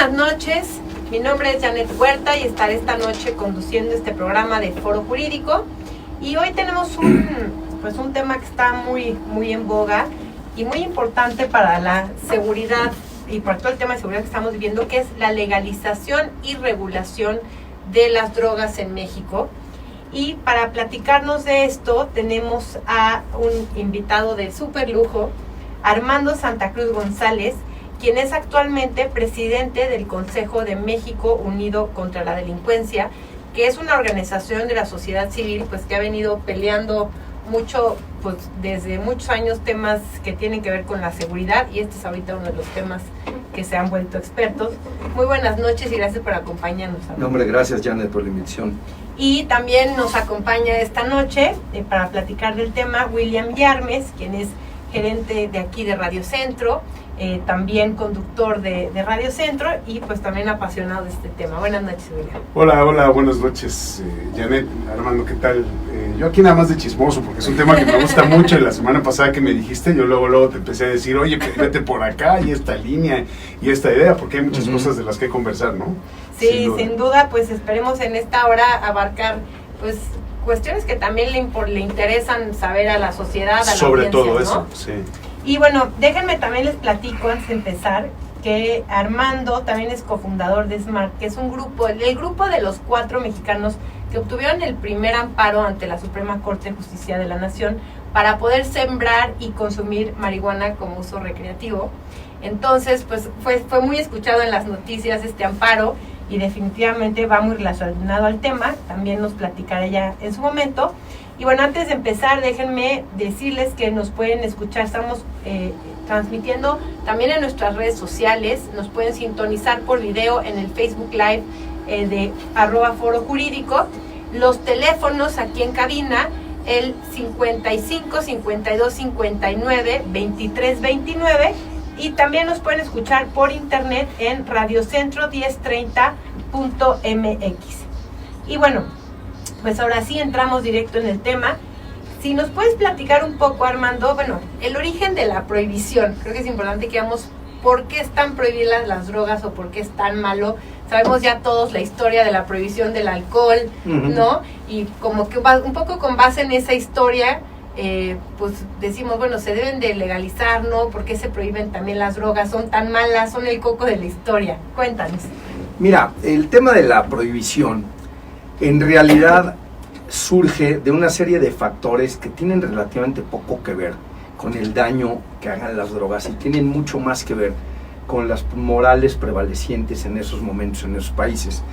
buenas noches, mi nombre es Janet Huerta y estaré esta noche conduciendo este programa de Foro Jurídico. Y hoy tenemos un tema que está muy en boga y muy importante para la seguridad y para todo el tema de seguridad que estamos viviendo, que es la legalización y regulación de las drogas en México. Y para platicarnos de esto tenemos a un invitado de súper lujo, Armando Santa Cruz González, quien es actualmente presidente del Consejo de México Unido contra la Delincuencia, que es una organización de la sociedad civil pues que ha venido peleando mucho, pues desde muchos años, temas que tienen que ver con la seguridad, y este es ahorita uno de los temas que se han vuelto expertos. Muy buenas noches y gracias por acompañarnos. No, hombre, gracias Janet por la invitación. Y también nos acompaña esta noche para platicar del tema William Yarmes, quien es gerente de aquí de Radio Centro, también conductor de Radio Centro y pues también apasionado de este tema. Buenas noches, William. Hola, buenas noches, Janet, Armando, ¿qué tal? Yo aquí nada más de chismoso, porque es un tema que me gusta mucho, y la semana pasada que me dijiste, yo luego te empecé a decir, oye, pues vete por acá, y esta línea, y esta idea, porque hay muchas cosas de las que conversar, ¿no? Sí, sin duda, pues esperemos en esta hora abarcar, pues, cuestiones que también le interesan saber a la sociedad, a la sobre audiencia, todo ¿no? eso, sí. Y bueno, déjenme también les platico antes de empezar que Armando también es cofundador de SMART, que es un grupo, el grupo de los 4 mexicanos que obtuvieron el primer amparo ante la Suprema Corte de Justicia de la Nación para poder sembrar y consumir marihuana como uso recreativo. Entonces, pues fue muy escuchado en las noticias este amparo y definitivamente va muy relacionado al tema, también nos platicará ella en su momento. Y bueno, antes de empezar, déjenme decirles que nos pueden escuchar, estamos transmitiendo también en nuestras redes sociales, nos pueden sintonizar por video en el Facebook Live de @Foro Jurídico, los teléfonos aquí en cabina, el 55 52 59 23 29, y también nos pueden escuchar por internet en radiocentro1030.mx. Y bueno, pues ahora sí entramos directo en el tema. Si nos puedes platicar un poco, Armando, bueno, el origen de la prohibición. Creo que es importante que veamos por qué están prohibidas las drogas o por qué es tan malo. Sabemos ya todos la historia de la prohibición del alcohol, ¿no? Y como que un poco con base en esa historia, pues decimos, bueno, se deben de legalizar, ¿no? ¿Por qué se prohíben también las drogas? Son tan malas, son el coco de la historia. Cuéntanos. Mira, el tema de la prohibición en realidad surge de una serie de factores que tienen relativamente poco que ver con el daño que hagan las drogas y tienen mucho más que ver con las morales prevalecientes en esos momentos, en esos países.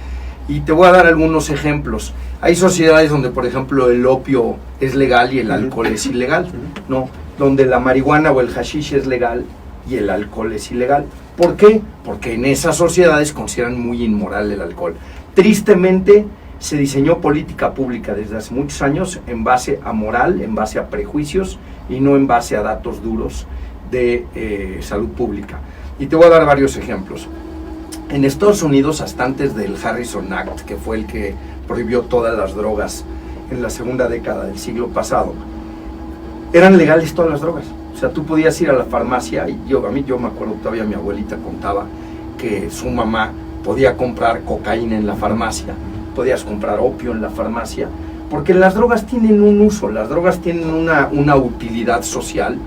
Y te voy a dar algunos ejemplos. Hay sociedades donde, por ejemplo, el opio es legal y el alcohol es ilegal, ¿no? Donde la marihuana o el hashish es legal y el alcohol es ilegal. ¿Por qué? Porque en esas sociedades consideran muy inmoral el alcohol. Tristemente, se diseñó política pública desde hace muchos años en base a moral, en base a prejuicios y no en base a datos duros de salud pública. Y te voy a dar varios ejemplos. En Estados Unidos, hasta antes del Harrison Act, que fue el que prohibió todas las drogas en la segunda década del siglo pasado, eran legales todas las drogas. O sea, tú podías ir a la farmacia, y yo me acuerdo todavía, mi abuelita contaba que su mamá podía comprar cocaína en la farmacia, podías comprar opio en la farmacia, porque las drogas tienen un uso, las drogas tienen una utilidad social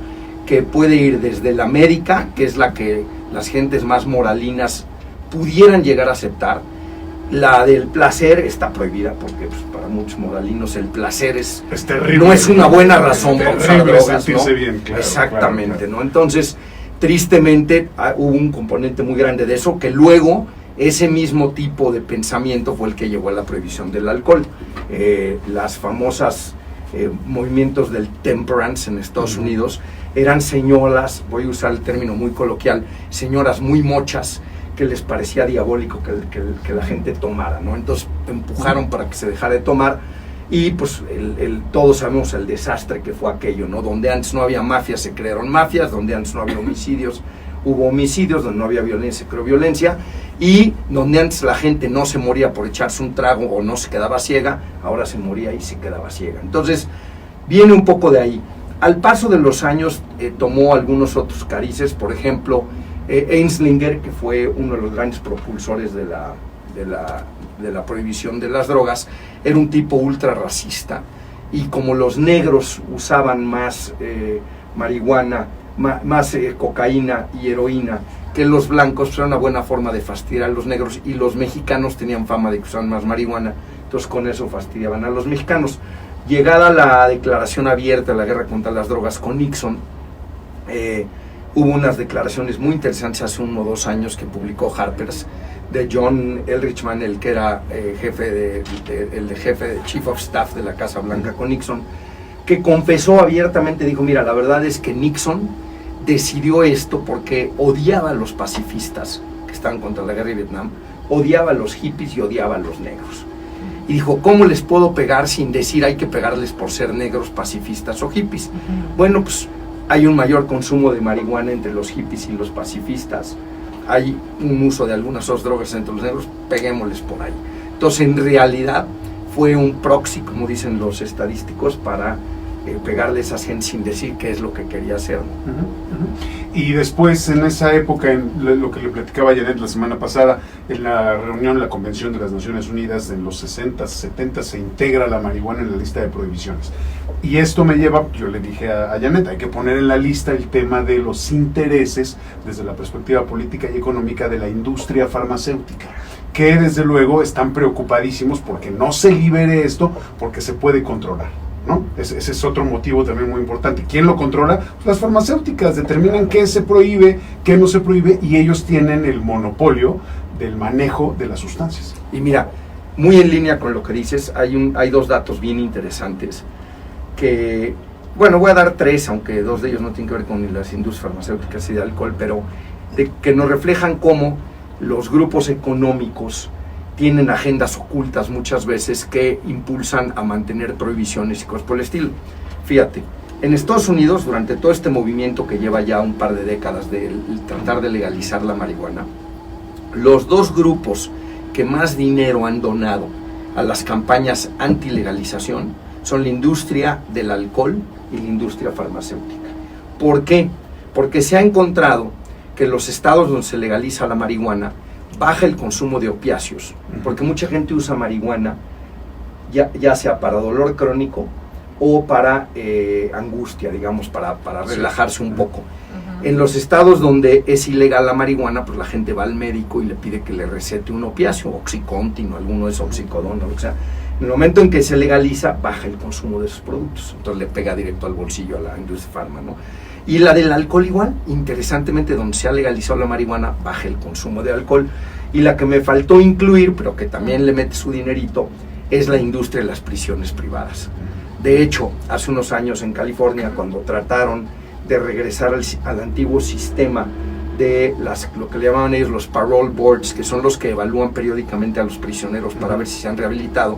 que puede ir desde la médica, que es la que las gentes más moralinas pudieran llegar a aceptar. La del placer está prohibida porque pues, para muchos moralinos el placer es terrible, no es una buena razón para usar drogas, ¿no? Bien, claro, exactamente, claro. ¿no? Entonces, tristemente, hubo un componente muy grande de eso, que luego ese mismo tipo de pensamiento fue el que llevó a la prohibición del alcohol. Las famosas movimientos del temperance en Estados Unidos eran señoras, voy a usar el término muy coloquial, señoras muy mochas, que les parecía diabólico que la gente tomara, ¿no? Entonces empujaron para que se dejara de tomar, y pues todos sabemos el desastre que fue aquello, ¿no? Donde antes no había mafias, se crearon mafias, donde antes no había homicidios, hubo homicidios, donde no había violencia, se creó violencia, y donde antes la gente no se moría por echarse un trago o no se quedaba ciega, ahora se moría y se quedaba ciega. Entonces, viene un poco de ahí. Al paso de los años tomó algunos otros carices, por ejemplo, Anslinger, que fue uno de los grandes propulsores de la prohibición de las drogas, era un tipo ultra racista, y como los negros usaban más marihuana, más cocaína y heroína que los blancos, pues era una buena forma de fastidiar a los negros, y los mexicanos tenían fama de que usaban más marihuana, entonces con eso fastidiaban a los mexicanos. Llegada la declaración abierta de la guerra contra las drogas con Nixon, hubo unas declaraciones muy interesantes hace 1 o 2 años que publicó Harper's, de John Ehrlichman, el que era jefe de Chief of Staff de la Casa Blanca con Nixon, que confesó abiertamente, dijo, mira, la verdad es que Nixon decidió esto porque odiaba a los pacifistas que estaban contra la guerra de Vietnam, odiaba a los hippies y odiaba a los negros. Y dijo, ¿cómo les puedo pegar sin decir hay que pegarles por ser negros, pacifistas o hippies? Bueno, pues hay un mayor consumo de marihuana entre los hippies y los pacifistas, hay un uso de algunas otras drogas entre los negros, peguémosles por ahí. Entonces, en realidad, fue un proxy, como dicen los estadísticos, para pegarle a esa gente sin decir qué es lo que quería hacer. Y después, en esa época, en lo que le platicaba Janet la semana pasada, en la reunión, la Convención de las Naciones Unidas, en los 60, 70, se integra la marihuana en la lista de prohibiciones. Y esto me lleva, yo le dije a Janet, hay que poner en la lista el tema de los intereses desde la perspectiva política y económica de la industria farmacéutica, que desde luego están preocupadísimos porque no se libere esto, porque se puede controlar, ¿no? Ese es otro motivo también muy importante. ¿Quién lo controla? Pues las farmacéuticas determinan qué se prohíbe, qué no se prohíbe, y ellos tienen el monopolio del manejo de las sustancias. Y mira, muy en línea con lo que dices, hay 2 datos bien interesantes que, bueno, voy a dar 3, aunque 2 de ellos no tienen que ver con las industrias farmacéuticas y de alcohol, pero que nos reflejan cómo los grupos económicos tienen agendas ocultas muchas veces que impulsan a mantener prohibiciones y cosas por el estilo. Fíjate, en Estados Unidos, durante todo este movimiento que lleva ya un par de décadas de tratar de legalizar la marihuana, los 2 grupos que más dinero han donado a las campañas anti-legalización son la industria del alcohol y la industria farmacéutica. ¿Por qué? Porque se ha encontrado que en los estados donde se legaliza la marihuana baja el consumo de opiáceos, porque mucha gente usa marihuana ya sea para dolor crónico o para angustia, digamos, para relajarse un poco. En los estados donde es ilegal la marihuana, pues la gente va al médico y le pide que le recete un opiáceo, Oxycontin o alguno de esos, Oxicodona, o sea. En el momento en que se legaliza, baja el consumo de esos productos, entonces le pega directo al bolsillo a la industria farma, ¿no? Y la del alcohol igual, interesantemente, donde se ha legalizado la marihuana, baja el consumo de alcohol. Y la que me faltó incluir, pero que también le mete su dinerito, es la industria de las prisiones privadas. De hecho, hace unos años en California, cuando trataron de regresar al antiguo sistema de lo que le llamaban ellos los parole boards, que son los que evalúan periódicamente a los prisioneros para ver si se han rehabilitado,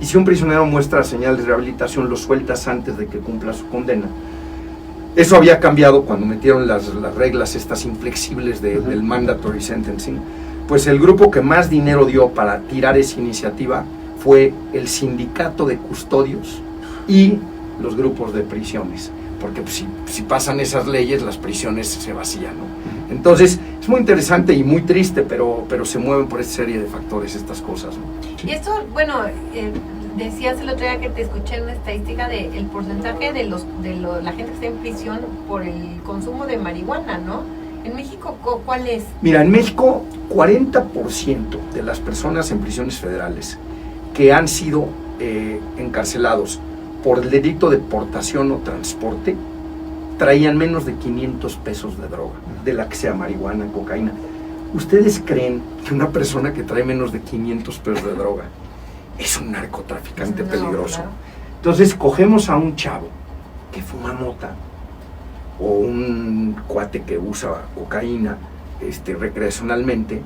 y si un prisionero muestra señales de rehabilitación, lo sueltas antes de que cumpla su condena. Eso había cambiado cuando metieron las reglas estas inflexibles del mandatory sentencing. Pues el grupo que más dinero dio para tirar esa iniciativa fue el sindicato de custodios y los grupos de prisiones, porque pues, si pasan esas leyes, las prisiones se vacían, ¿no? Entonces, es muy interesante y muy triste, pero se mueven por esta serie de factores estas cosas, ¿no? Y esto, bueno, decías el otro día que te escuché una estadística del porcentaje de la gente que está en prisión por el consumo de marihuana, ¿no? En México, ¿cuál es? Mira, en México, 40% de las personas en prisiones federales que han sido encarcelados por el delito de portación o transporte traían menos de 500 pesos de droga, de la que sea marihuana, cocaína. ¿Ustedes creen que una persona que trae menos de 500 pesos de droga es un narcotraficante peligroso? Claro. Entonces cogemos a un chavo que fuma mota o un cuate que usa cocaína recreacionalmente,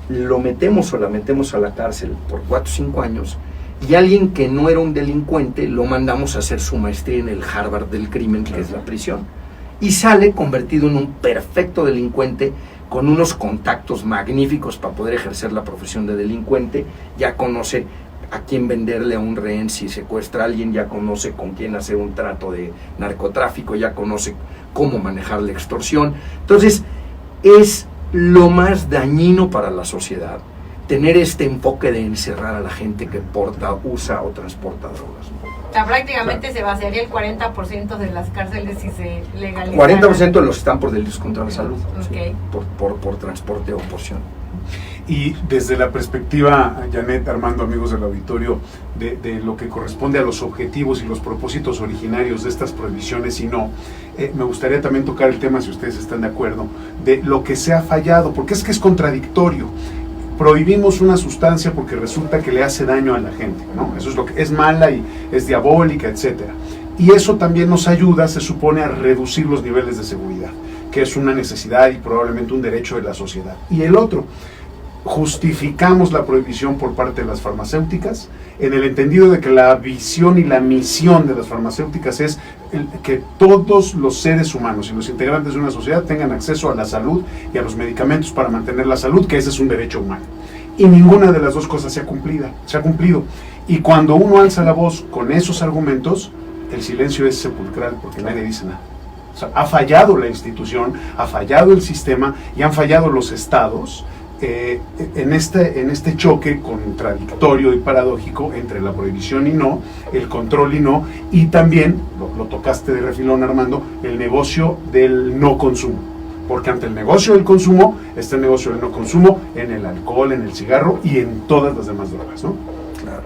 lo metemos o la metemos a la cárcel por 4 o 5 años, y alguien que no era un delincuente lo mandamos a hacer su maestría en el Harvard del crimen, que es la prisión, y sale convertido en un perfecto delincuente con unos contactos magníficos para poder ejercer la profesión de delincuente. Ya conoce a quién venderle a un rehén si secuestra a alguien, ya conoce con quién hacer un trato de narcotráfico, ya conoce cómo manejar la extorsión. Entonces es lo más dañino para la sociedad tener este enfoque de encerrar a la gente que porta, usa o transporta drogas, ¿no? O sea, prácticamente se vaciaría el 40% de las cárceles si se legalizara. 40% de los que están por delitos contra la salud, Okay. ¿sí? por transporte o porción. Y desde la perspectiva, Janet, Armando, amigos del auditorio, de lo que corresponde a los objetivos y los propósitos originarios de estas prohibiciones y no, me gustaría también tocar el tema, si ustedes están de acuerdo, de lo que se ha fallado, porque es que es contradictorio. Prohibimos una sustancia porque resulta que le hace daño a la gente, ¿no? Eso es lo que es mala y es diabólica, etcétera. Y eso también nos ayuda, se supone, a reducir los niveles de seguridad, que es una necesidad y probablemente un derecho de la sociedad. Y el otro, justificamos la prohibición por parte de las farmacéuticas en el entendido de que la visión y la misión de las farmacéuticas es que todos los seres humanos y los integrantes de una sociedad tengan acceso a la salud y a los medicamentos para mantener la salud, que ese es un derecho humano. Y ninguna de las dos cosas se ha cumplido. Y cuando uno alza la voz con esos argumentos, el silencio es sepulcral porque nadie dice nada. O sea, ha fallado la institución, ha fallado el sistema y han fallado los estados en este choque contradictorio y paradójico entre la prohibición y no, el control y no, y también, lo tocaste de refilón, Armando, el negocio del no consumo. Porque ante el negocio del consumo está el negocio del no consumo en el alcohol, en el cigarro y en todas las demás drogas, ¿no? Claro.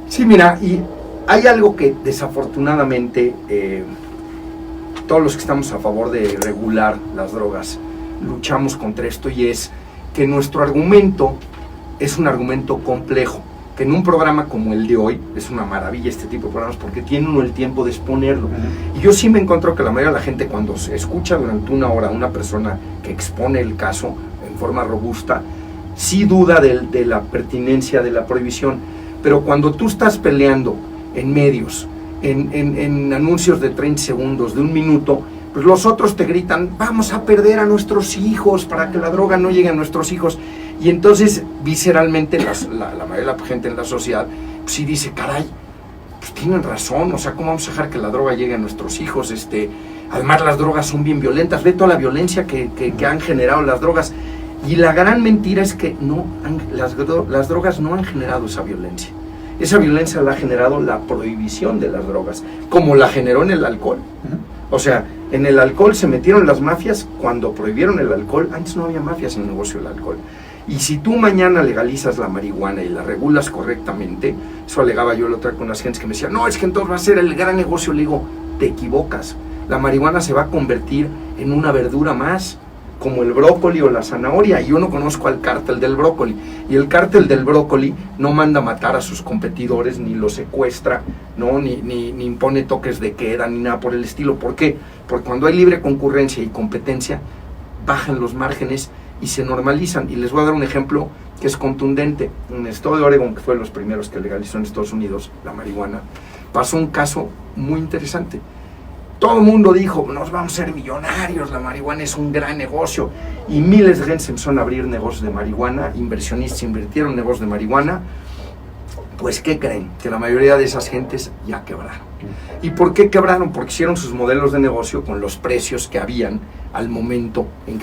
Sí, mira, y hay algo que desafortunadamente todos los que estamos a favor de regular las drogas luchamos contra esto, y es que nuestro argumento es un argumento complejo, que en un programa como el de hoy, es una maravilla este tipo de programas porque tiene uno el tiempo de exponerlo. Y yo sí me encuentro que la mayoría de la gente, cuando se escucha durante una hora a una persona que expone el caso en forma robusta, sí duda de la pertinencia de la prohibición. Pero cuando tú estás peleando en medios, en anuncios de 30 segundos, de un minuto, pues los otros te gritan, vamos a perder a nuestros hijos para que la droga no llegue a nuestros hijos. Y entonces, visceralmente, la mayoría de la gente en la sociedad, pues sí dice, caray, pues tienen razón, o sea, ¿cómo vamos a dejar que la droga llegue a nuestros hijos? Además, las drogas son bien violentas, ve toda la violencia que han generado las drogas. Y la gran mentira es que las drogas no han generado esa violencia. Esa violencia la ha generado la prohibición de las drogas, como la generó en el alcohol. O sea, en el alcohol se metieron las mafias cuando prohibieron el alcohol. Antes no había mafias en el negocio del alcohol. Y si tú mañana legalizas la marihuana y la regulas correctamente, eso alegaba yo el otro día con unas gentes que me decían, no, es que entonces va a ser el gran negocio. Le digo, te equivocas. La marihuana se va a convertir en una verdura más, como el brócoli o la zanahoria. Y yo no conozco al cártel del brócoli. Y el cártel del brócoli no manda a matar a sus competidores, ni los secuestra, ¿no? ni impone toques de queda, ni nada por el estilo. ¿Por qué? Porque cuando hay libre concurrencia y competencia, bajan los márgenes y se normalizan. Y les voy a dar un ejemplo que es contundente. En el estado de Oregon, que fue de los primeros que legalizó en Estados Unidos la marihuana, pasó un caso muy interesante. Todo el mundo dijo, nos vamos a ser millonarios, la marihuana es un gran negocio. Y miles de gente se empezaron a abrir negocios de marihuana, inversionistas invirtieron en negocios de marihuana. Pues, ¿qué creen? Que la mayoría de esas gentes ya quebraron. ¿Y por qué quebraron? Porque hicieron sus modelos de negocio con los precios que habían al momento en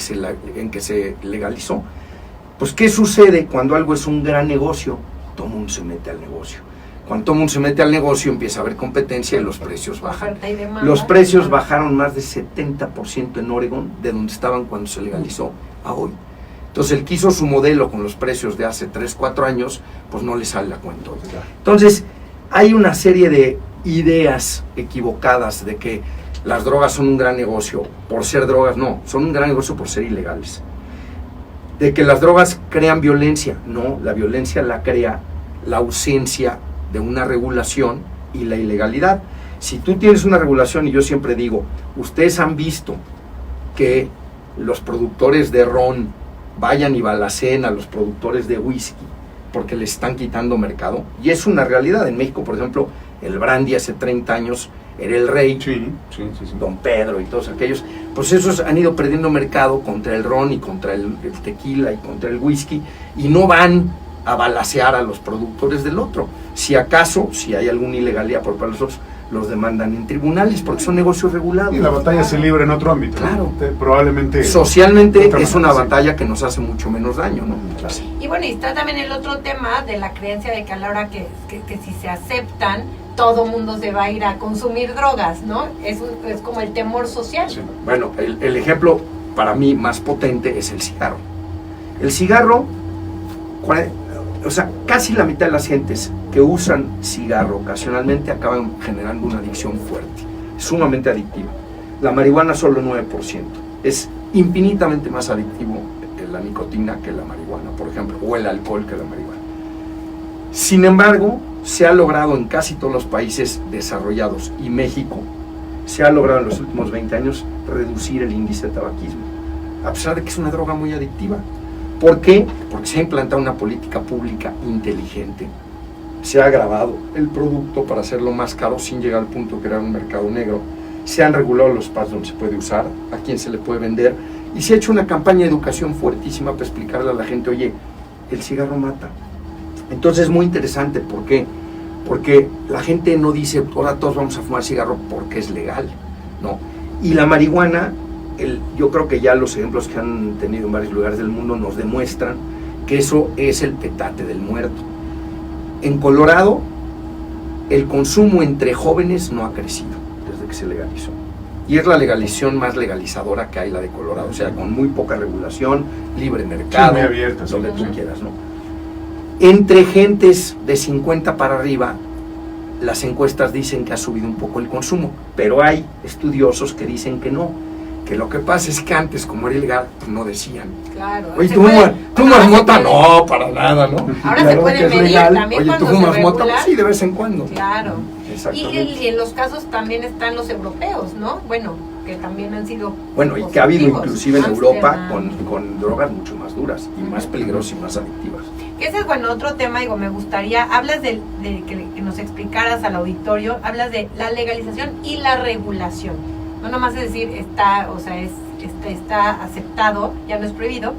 que se legalizó. Pues, ¿qué sucede cuando algo es un gran negocio? Todo el mundo se mete al negocio. Cuando todo el mundo se mete al negocio, empieza a haber competencia y los precios bajan. Los precios bajaron más de 70% en Oregon, de donde estaban cuando se legalizó a hoy. Entonces, el que hizo su modelo con los precios de hace 3, 4 años, pues no le sale la cuenta. Entonces, hay una serie de ideas equivocadas de que las drogas son un gran negocio por ser drogas. No, son un gran negocio por ser ilegales. De que las drogas crean violencia. No, la violencia la crea la ausencia de una regulación y la ilegalidad. Si tú tienes una regulación, y yo siempre digo, ustedes han visto que los productores de ron vayan y balaceen a los productores de whisky porque les están quitando mercado, y es una realidad. En México, por ejemplo, el brandy hace 30 años era el rey, sí. Don Pedro y todos aquellos, pues esos han ido perdiendo mercado contra el ron y contra el tequila y contra el whisky, y no van a balacear a los productores del otro. Si acaso, si hay alguna ilegalidad por parte de los otros, los demandan en tribunales porque son negocios regulados. Y la batalla se libra en otro ámbito. Claro. Probablemente. Socialmente es una batalla que nos hace mucho menos daño, ¿no? Claro. Y bueno, y está también el otro tema de la creencia de que a la hora que si se aceptan, todo mundo se va a ir a consumir drogas, ¿no? Es como el temor social. Sí. Bueno, el ejemplo para mí más potente es el cigarro. El cigarro, o sea, casi la mitad de las gentes que usan cigarro ocasionalmente acaban generando una adicción fuerte, sumamente adictiva. La marihuana solo 9%. Es infinitamente más adictivo la nicotina que la marihuana, por ejemplo, o el alcohol que la marihuana. Sin embargo, se ha logrado en casi todos los países desarrollados, y México, se ha logrado en los últimos 20 años reducir el índice de tabaquismo, a pesar de que es una droga muy adictiva. ¿Por qué? Porque se ha implantado una política pública inteligente. Se ha agravado el producto para hacerlo más caro sin llegar al punto de crear un mercado negro. Se han regulado los espacios donde se puede usar, a quién se le puede vender, y se ha hecho una campaña de educación fuertísima para explicarle a la gente, oye, el cigarro mata. Entonces es muy interesante. ¿Por qué? Porque la gente no dice, ahora todos vamos a fumar cigarro porque es legal, ¿no? Y la marihuana, yo creo que ya los ejemplos que han tenido en varios lugares del mundo nos demuestran que eso es el petate del muerto. En Colorado, el consumo entre jóvenes no ha crecido desde que se legalizó. Y es la legalización más legalizadora que hay, la de Colorado, o sea, con muy poca regulación, libre mercado, sí, muy abierta, donde sí, tú sí. quieras, ¿no? Entre gentes de 50 para arriba, las encuestas dicen que ha subido un poco el consumo, pero hay estudiosos que dicen que no, que lo que pasa es que antes, como era ilegal, pues no decían. Claro. Oye, Se ¿tú puede- fumas mota? puede- No, para nada, ¿no? Ahora Y se ahora puede que es medir legal, también oye, ¿tú cuando fumas se mota? regula. Sí, de vez en cuando. Claro. Y Exactamente. en los casos también están los europeos, ¿no? Bueno, que también han sido Bueno, y que ha habido positivos. inclusive en Europa Ámsterdam. con drogas mucho más duras y más peligrosas y más adictivas. Que ese es, bueno, otro tema, digo, me gustaría, hablas de que nos explicaras al auditorio, hablas de la legalización y la regulación. No nomás es decir, está aceptado, ya no es prohibido,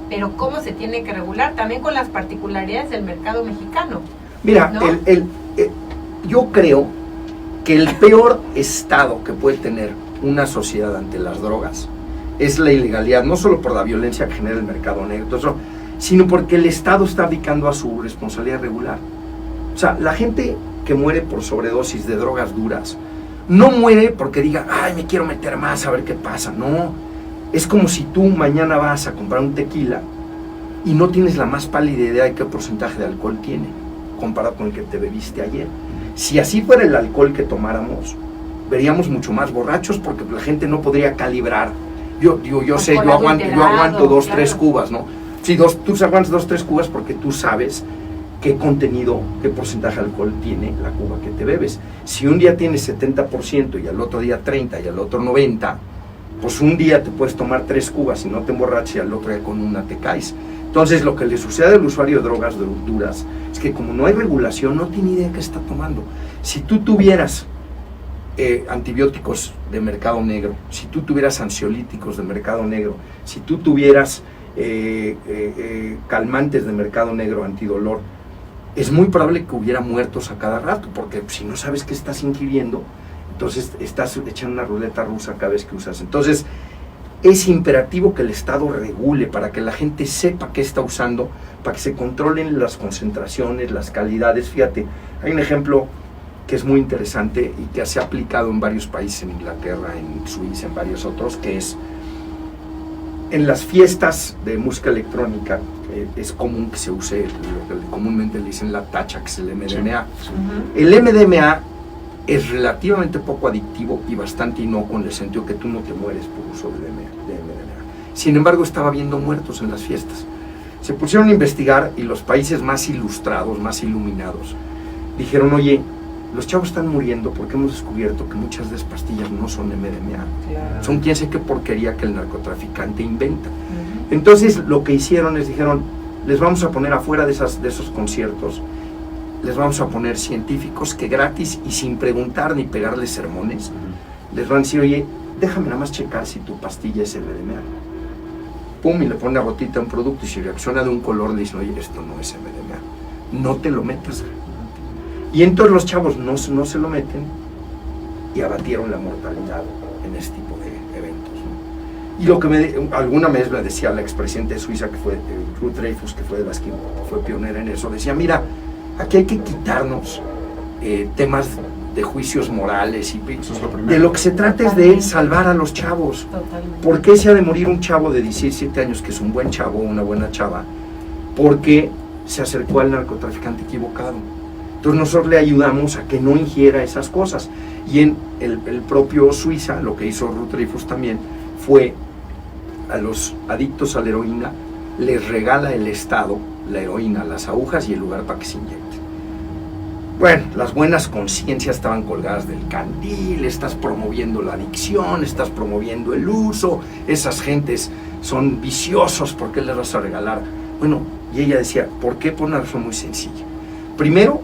pero cómo se tiene que regular, también con las particularidades del mercado mexicano. Mira, ¿No? yo creo que el peor estado que puede tener una sociedad ante las drogas es la ilegalidad, no solo por la violencia que genera el mercado negro, todo eso, sino porque el Estado está abdicando a su responsabilidad regular. O sea, la gente que muere por sobredosis de drogas duras no muere porque diga, ay, me quiero meter más a ver qué pasa. No, es como si tú mañana vas a comprar un tequila y no tienes la más pálida idea de qué porcentaje de alcohol tiene comparado con el que te bebiste ayer. Si así fuera el alcohol que tomáramos, veríamos mucho más borrachos porque la gente no podría calibrar. Yo sé, yo aguanto 2, 3 cubas, ¿no? Sí, tú aguantas 2, 3 cubas porque tú sabes qué contenido, qué porcentaje de alcohol tiene la cuba que te bebes. Si un día tienes 70% y al otro día 30% y al otro 90%, pues un día te puedes tomar 3 cubas y no te emborrachas y al otro día con una te caes. Entonces lo que le sucede al usuario de drogas duras es que como no hay regulación, no tiene idea de qué está tomando. Si tú tuvieras antibióticos de mercado negro, si tú tuvieras ansiolíticos de mercado negro, si tú tuvieras calmantes de mercado negro, antidolor, es muy probable que hubiera muertos a cada rato, porque si no sabes qué estás ingiriendo, entonces estás echando una ruleta rusa cada vez que usas. Entonces es imperativo que el Estado regule para que la gente sepa qué está usando, para que se controlen las concentraciones, las calidades. Fíjate, hay un ejemplo que es muy interesante y que se ha aplicado en varios países, en Inglaterra, en Suiza, en varios otros, que es en las fiestas de música electrónica. Es común que se use lo que comúnmente le dicen la tacha, que es el MDMA. Sí. El MDMA es relativamente poco adictivo y bastante inocuo en el sentido que tú no te mueres por uso de MDMA. Sin embargo, estaba habiendo muertos en las fiestas. Se pusieron a investigar y los países más ilustrados, más iluminados, dijeron, oye, los chavos están muriendo porque hemos descubierto que muchas de esas pastillas no son MDMA. Claro. Son quién sé qué porquería que el narcotraficante inventa. Entonces lo que hicieron es, dijeron, les vamos a poner afuera de esos conciertos, les vamos a poner científicos que gratis y sin preguntar ni pegarles sermones, les van a decir, oye, déjame nada más checar si tu pastilla es MDMA. Pum, y le pone una gotita a un producto y si reacciona de un color le dicen, oye, esto no es MDMA, no te lo metas. Y entonces los chavos no se lo meten y abatieron la mortalidad en este tipo de eventos, ¿no? Y lo que alguna vez me decía la expresidenta de Suiza, que fue Ruth Dreifuss, que fue de las que fue pionera en eso, decía, mira, aquí hay que quitarnos temas de juicios morales y de lo que se trata es de salvar a los chavos. Totalmente. ¿Por qué se ha de morir un chavo de 17 años, que es un buen chavo, una buena chava? Porque se acercó al narcotraficante equivocado. Entonces nosotros le ayudamos a que no ingiera esas cosas. Y en el propio Suiza, lo que hizo Ruth Dreifuss también, fue a los adictos a la heroína, les regala el Estado la heroína, las agujas y el lugar para que se inyecten. Bueno, las buenas conciencias estaban colgadas del candil, estás promoviendo la adicción, estás promoviendo el uso, esas gentes son viciosos, ¿por qué les vas a regalar? Bueno, y ella decía, ¿por qué? Por una razón muy sencilla. Primero,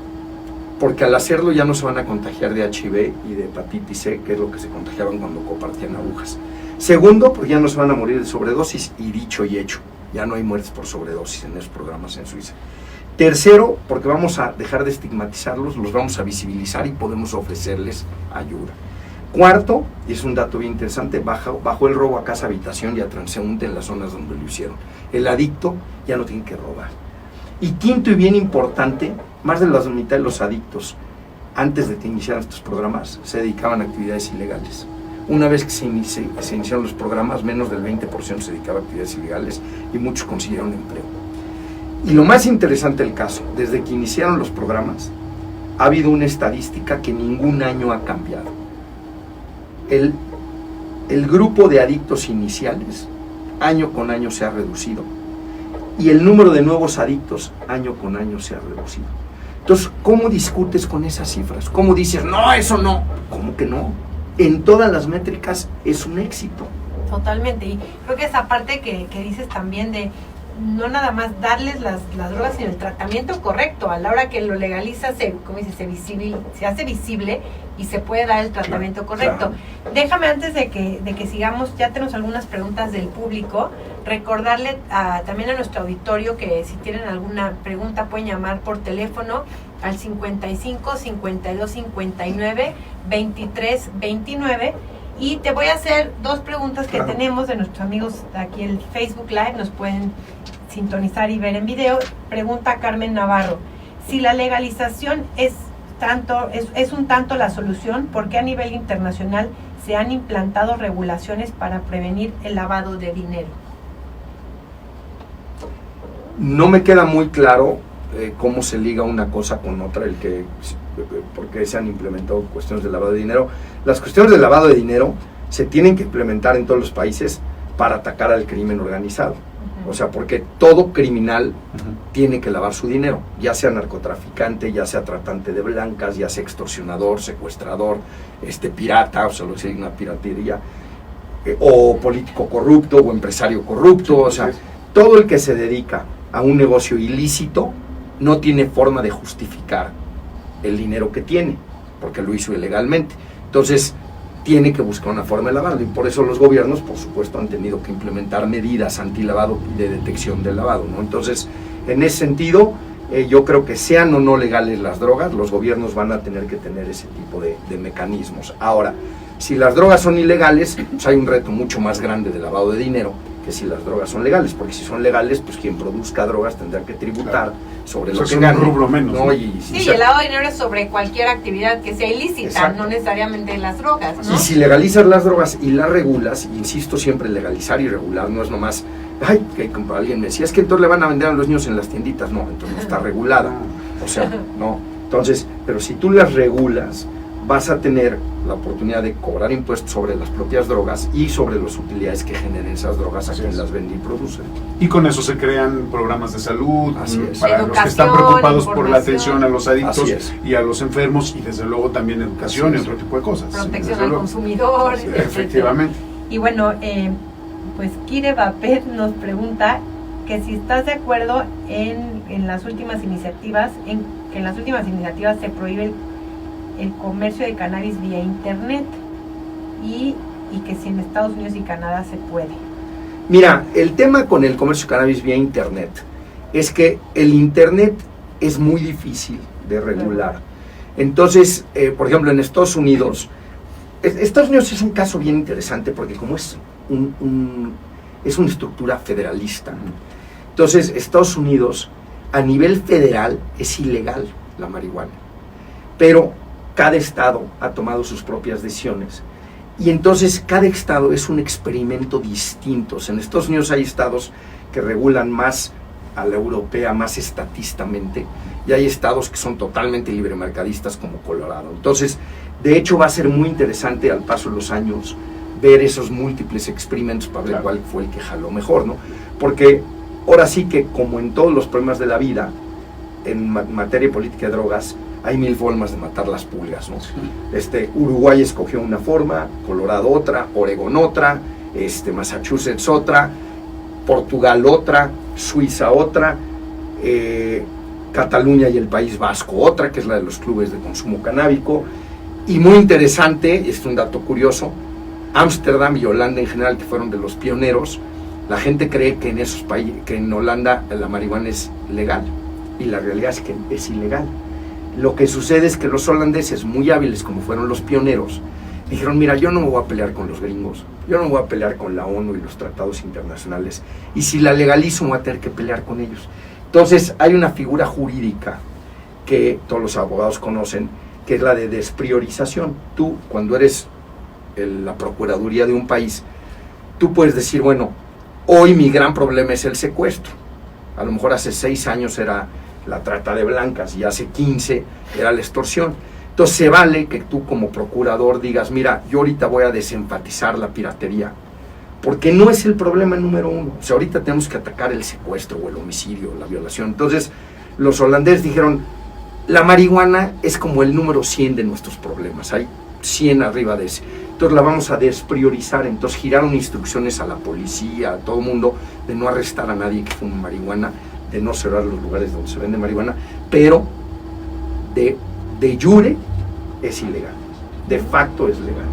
porque al hacerlo ya no se van a contagiar de HIV y de hepatitis C, que es lo que se contagiaban cuando compartían agujas. Segundo, porque ya no se van a morir de sobredosis, y dicho y hecho, ya no hay muertes por sobredosis en esos programas en Suiza. Tercero, porque vamos a dejar de estigmatizarlos, los vamos a visibilizar y podemos ofrecerles ayuda. Cuarto, y es un dato bien interesante, bajó el robo a casa, habitación y a transeúnte en las zonas donde lo hicieron. El adicto ya no tiene que robar. Y quinto y bien importante, más de la mitad de los adictos, antes de que iniciaran estos programas, se dedicaban a actividades ilegales. Una vez que se iniciaron los programas, menos del 20% se dedicaba a actividades ilegales y muchos consiguieron empleo. Y lo más interesante del caso, desde que iniciaron los programas, ha habido una estadística que ningún año ha cambiado. El grupo de adictos iniciales, año con año se ha reducido, y el número de nuevos adictos, año con año se ha reducido. Entonces, ¿cómo discutes con esas cifras? ¿Cómo dices, no, eso no? ¿Cómo que no? En todas las métricas es un éxito. Totalmente, y creo que esa parte que dices también de no nada más darles las drogas, sino el tratamiento correcto. A la hora que lo legaliza, como dices, se hace visible y se puede dar el tratamiento correcto. Claro. Déjame, antes de que sigamos, ya tenemos algunas preguntas del público, recordarle también a nuestro auditorio que si tienen alguna pregunta pueden llamar por teléfono al 55 52 59 23 29. Y te voy a hacer dos preguntas que tenemos de nuestros amigos aquí en Facebook Live, nos pueden sintonizar y ver en video. Pregunta Carmen Navarro, si la legalización es un tanto la solución, ¿por qué a nivel internacional se han implantado regulaciones para prevenir el lavado de dinero? No me queda muy claro cómo se liga una cosa con otra, por qué se han implementado cuestiones de lavado de dinero. Las cuestiones de lavado de dinero se tienen que implementar en todos los países para atacar al crimen organizado. O sea, porque todo criminal tiene que lavar su dinero, ya sea narcotraficante, ya sea tratante de blancas, ya sea extorsionador, secuestrador, pirata, o sea, lo que sea una piratería, o político corrupto, o empresario corrupto. O sea, todo el que se dedica a un negocio ilícito no tiene forma de justificar el dinero que tiene, porque lo hizo ilegalmente. Entonces, tiene que buscar una forma de lavarlo, y por eso los gobiernos, por supuesto, han tenido que implementar medidas antilavado y de detección del lavado, ¿no? Entonces, en ese sentido, yo creo que sean o no legales las drogas, los gobiernos van a tener que tener ese tipo de mecanismos. Ahora, si las drogas son ilegales, pues hay un reto mucho más grande de lavado de dinero que si las drogas son legales, porque si son legales, pues quien produzca drogas tendrá que tributar sobre lo que gane, un rubro menos, ¿no? Y el lavado de dinero es sobre cualquier actividad que sea ilícita. Exacto. No necesariamente las drogas, ¿no? Y si legalizas las drogas y las regulas, insisto siempre, legalizar y regular no es nomás, que alguien me decía, es que entonces le van a vender a los niños en las tienditas. No, entonces no está regulada, o sea, no. Entonces, pero si tú las regulas, vas a tener la oportunidad de cobrar impuestos sobre las propias drogas y sobre las utilidades que generen esas drogas a quien las vende y produce. Y con eso se crean programas de salud para educación, los que están preocupados por la atención a los adictos y a los enfermos, y desde luego también educación y otro tipo de cosas. Protección al consumidor. Sí, efectivamente. Y bueno, pues Kire Bapet nos pregunta que si estás de acuerdo en las últimas iniciativas, que en las últimas iniciativas se prohíbe el comercio de cannabis vía internet y que si en Estados Unidos y Canadá se puede. Mira, el tema con el comercio de cannabis vía internet es que el internet es muy difícil de regular. Entonces, por ejemplo, en Estados Unidos Estados Unidos es un caso bien interesante porque como es es una estructura federalista, entonces Estados Unidos a nivel federal es ilegal la marihuana, pero cada estado ha tomado sus propias decisiones y entonces cada estado es un experimento distinto. O sea, en Estados Unidos hay estados que regulan más a la europea, más estatistamente, y hay estados que son totalmente libremercadistas como Colorado. Entonces, de hecho va a ser muy interesante al paso de los años ver esos múltiples experimentos para ver cuál fue el que jaló mejor, ¿no? Porque ahora sí que, como en todos los problemas de la vida, en materia de política de drogas, hay 1000 formas de matar las pulgas, ¿no? Uruguay escogió una forma, Colorado otra, Oregón otra, Massachusetts otra, Portugal otra, Suiza otra, Cataluña y el País Vasco otra, que es la de los clubes de consumo canábico. Y muy interesante, es un dato curioso, Ámsterdam y Holanda en general, que fueron de los pioneros, la gente cree que en esos países, que en Holanda la marihuana es legal, y la realidad es que es ilegal. Lo que sucede es que los holandeses, muy hábiles como fueron los pioneros, dijeron, mira, yo no me voy a pelear con los gringos, yo no me voy a pelear con la ONU y los tratados internacionales, y si la legalizo voy a tener que pelear con ellos. Entonces hay una figura jurídica que todos los abogados conocen, que es la de despriorización. Tú, cuando eres la procuraduría de un país, tú puedes decir, bueno, hoy mi gran problema es el secuestro. A lo mejor hace 6 años era la trata de blancas y hace 15 era la extorsión. Entonces se vale que tú como procurador digas, mira, yo ahorita voy a desenfatizar la piratería, porque no es el problema número 1. O sea, ahorita tenemos que atacar el secuestro o el homicidio, la violación. Entonces los holandeses dijeron, la marihuana es como el número 100 de nuestros problemas, hay 100 arriba de ese. Entonces la vamos a despriorizar. Entonces giraron instrucciones a la policía, a todo el mundo, de no arrestar a nadie que fume marihuana, de no cerrar los lugares donde se vende marihuana, pero de jure es ilegal, de facto es legal.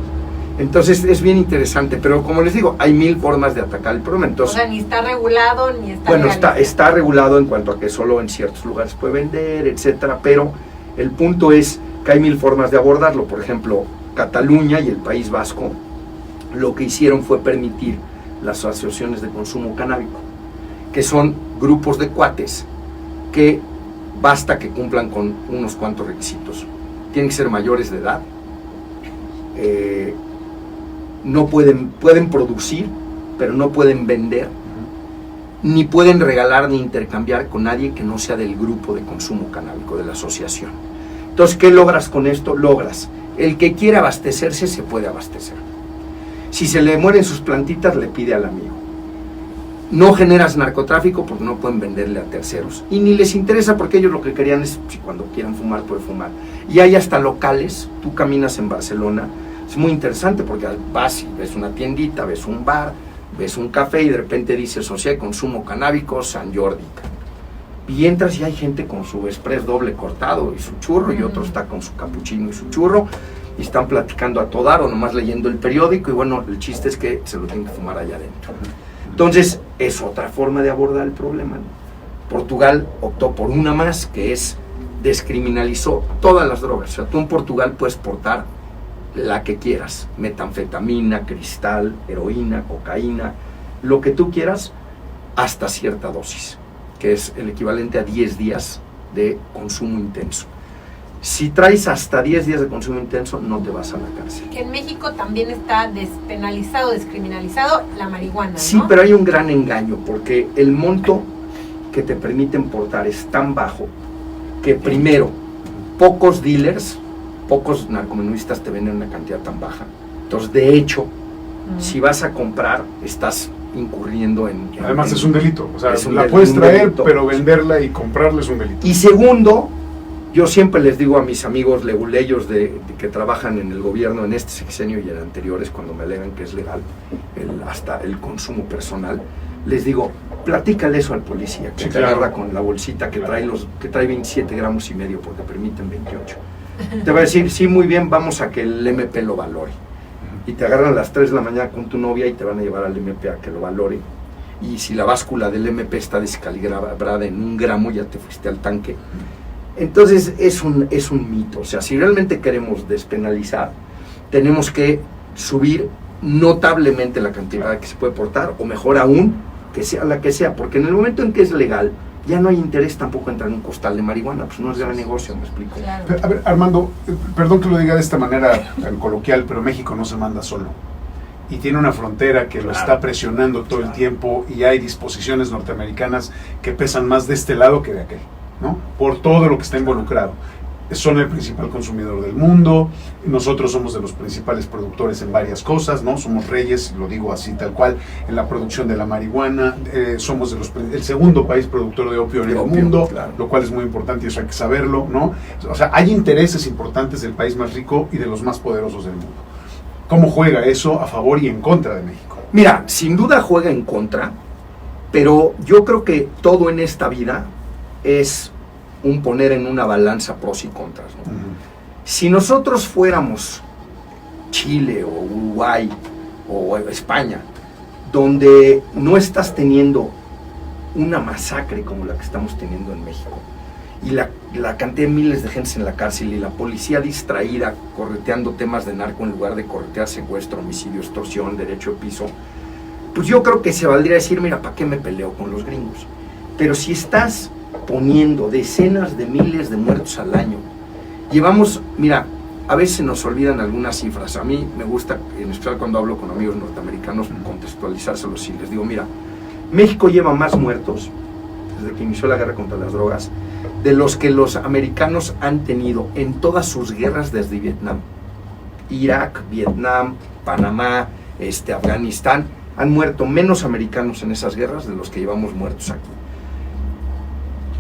Entonces es bien interesante, pero como les digo, hay 1000 formas de atacar el problema. Entonces, o sea, ni está regulado, ni está bueno, está regulado en cuanto a que solo en ciertos lugares puede vender, etcétera, pero el punto es que hay 1000 formas de abordarlo. Por ejemplo, Cataluña y el País Vasco lo que hicieron fue permitir las asociaciones de consumo canábico, que son grupos de cuates que basta que cumplan con unos cuantos requisitos. Tienen que ser mayores de edad, no pueden producir, pero no pueden vender, ni pueden regalar ni intercambiar con nadie que no sea del grupo de consumo canábico, de la asociación. Entonces, ¿qué logras con esto? Logras, el que quiera abastecerse se puede abastecer. Si se le mueren sus plantitas, le pide al amigo. No generas narcotráfico porque no pueden venderle a terceros. Y ni les interesa porque ellos lo que querían es, si cuando quieran fumar, pueden fumar. Y hay hasta locales, tú caminas en Barcelona, es muy interesante porque vas y ves una tiendita, ves un bar, ves un café y de repente dice Sociedad de Consumo Canábico San Jordi. Y entras y hay gente con su express doble cortado y su churro, y otro está con su capuchino y su churro, y están platicando a todo dar o nomás leyendo el periódico, y bueno, el chiste es que se lo tienen que fumar allá adentro. Entonces, es otra forma de abordar el problema, ¿no? Portugal optó por una más, que es descriminalizó todas las drogas. O sea, tú en Portugal puedes portar la que quieras, metanfetamina, cristal, heroína, cocaína, lo que tú quieras, hasta cierta dosis, que es el equivalente a 10 días de consumo intenso. Si traes hasta 10 días de consumo intenso, no te vas a la cárcel. Que en México también está despenalizado, descriminalizado la marihuana, ¿no? Sí, pero hay un gran engaño, porque el monto que te permiten portar es tan bajo que primero, pocos dealers, pocos narcomenudistas te venden una cantidad tan baja. Entonces, de hecho, si vas a comprar, estás incurriendo en... Además es un delito, o sea, la puedes traer, pero venderla y comprarla es un delito. Y segundo, yo siempre les digo a mis amigos leguleyos que trabajan en el gobierno en este sexenio y en anteriores, cuando me alegan que es legal hasta el consumo personal, les digo, platícale eso al policía, que te agarra con la bolsita que trae 27 gramos y medio porque permiten 28. Te va a decir, sí, muy bien, vamos a que el MP lo valore. Y te agarran a las 3 de la mañana con tu novia y te van a llevar al MP a que lo valore. Y si la báscula del MP está descalibrada en 1 gramo, ya te fuiste al tanque. Entonces es un mito. O sea, si realmente queremos despenalizar, tenemos que subir notablemente la cantidad que se puede portar, o mejor aún, que sea la que sea, porque en el momento en que es legal, ya no hay interés tampoco entrar en un costal de marihuana, pues no es gran negocio, me explico. Claro. A ver, Armando, perdón que lo diga de esta manera tan coloquial, pero México no se manda solo. Y tiene una frontera que lo está presionando todo el tiempo, y hay disposiciones norteamericanas que pesan más de este lado que de aquel, ¿no? Por todo lo que está involucrado. Son el principal consumidor del mundo, nosotros somos de los principales productores en varias cosas, ¿no? Somos reyes, lo digo así tal cual, en la producción de la marihuana, somos el segundo país productor de opio en el mundo, claro. Lo cual es muy importante y eso hay que saberlo, ¿no? O sea, hay intereses importantes del país más rico y de los más poderosos del mundo. ¿Cómo juega eso a favor y en contra de México? Mira, sin duda juega en contra, pero yo creo que todo en esta vida es un poner en una balanza pros y contras, ¿no? Si nosotros fuéramos Chile o Uruguay o España, donde no estás teniendo una masacre como la que estamos teniendo en México, y la cantidad de miles de gente en la cárcel y la policía distraída correteando temas de narco en lugar de corretear secuestro, homicidio, extorsión, derecho de piso, pues yo creo que se valdría decir, mira, ¿para qué me peleo con los gringos? Pero si estás poniendo decenas de miles de muertos al año, llevamos, mira, a veces nos olvidan algunas cifras. A mí me gusta, en especial cuando hablo con amigos norteamericanos, contextualizárselos y les digo, mira, México lleva más muertos desde que inició la guerra contra las drogas de los que los americanos han tenido en todas sus guerras desde Vietnam. Irak, Vietnam, Panamá, Afganistán, han muerto menos americanos en esas guerras de los que llevamos muertos aquí.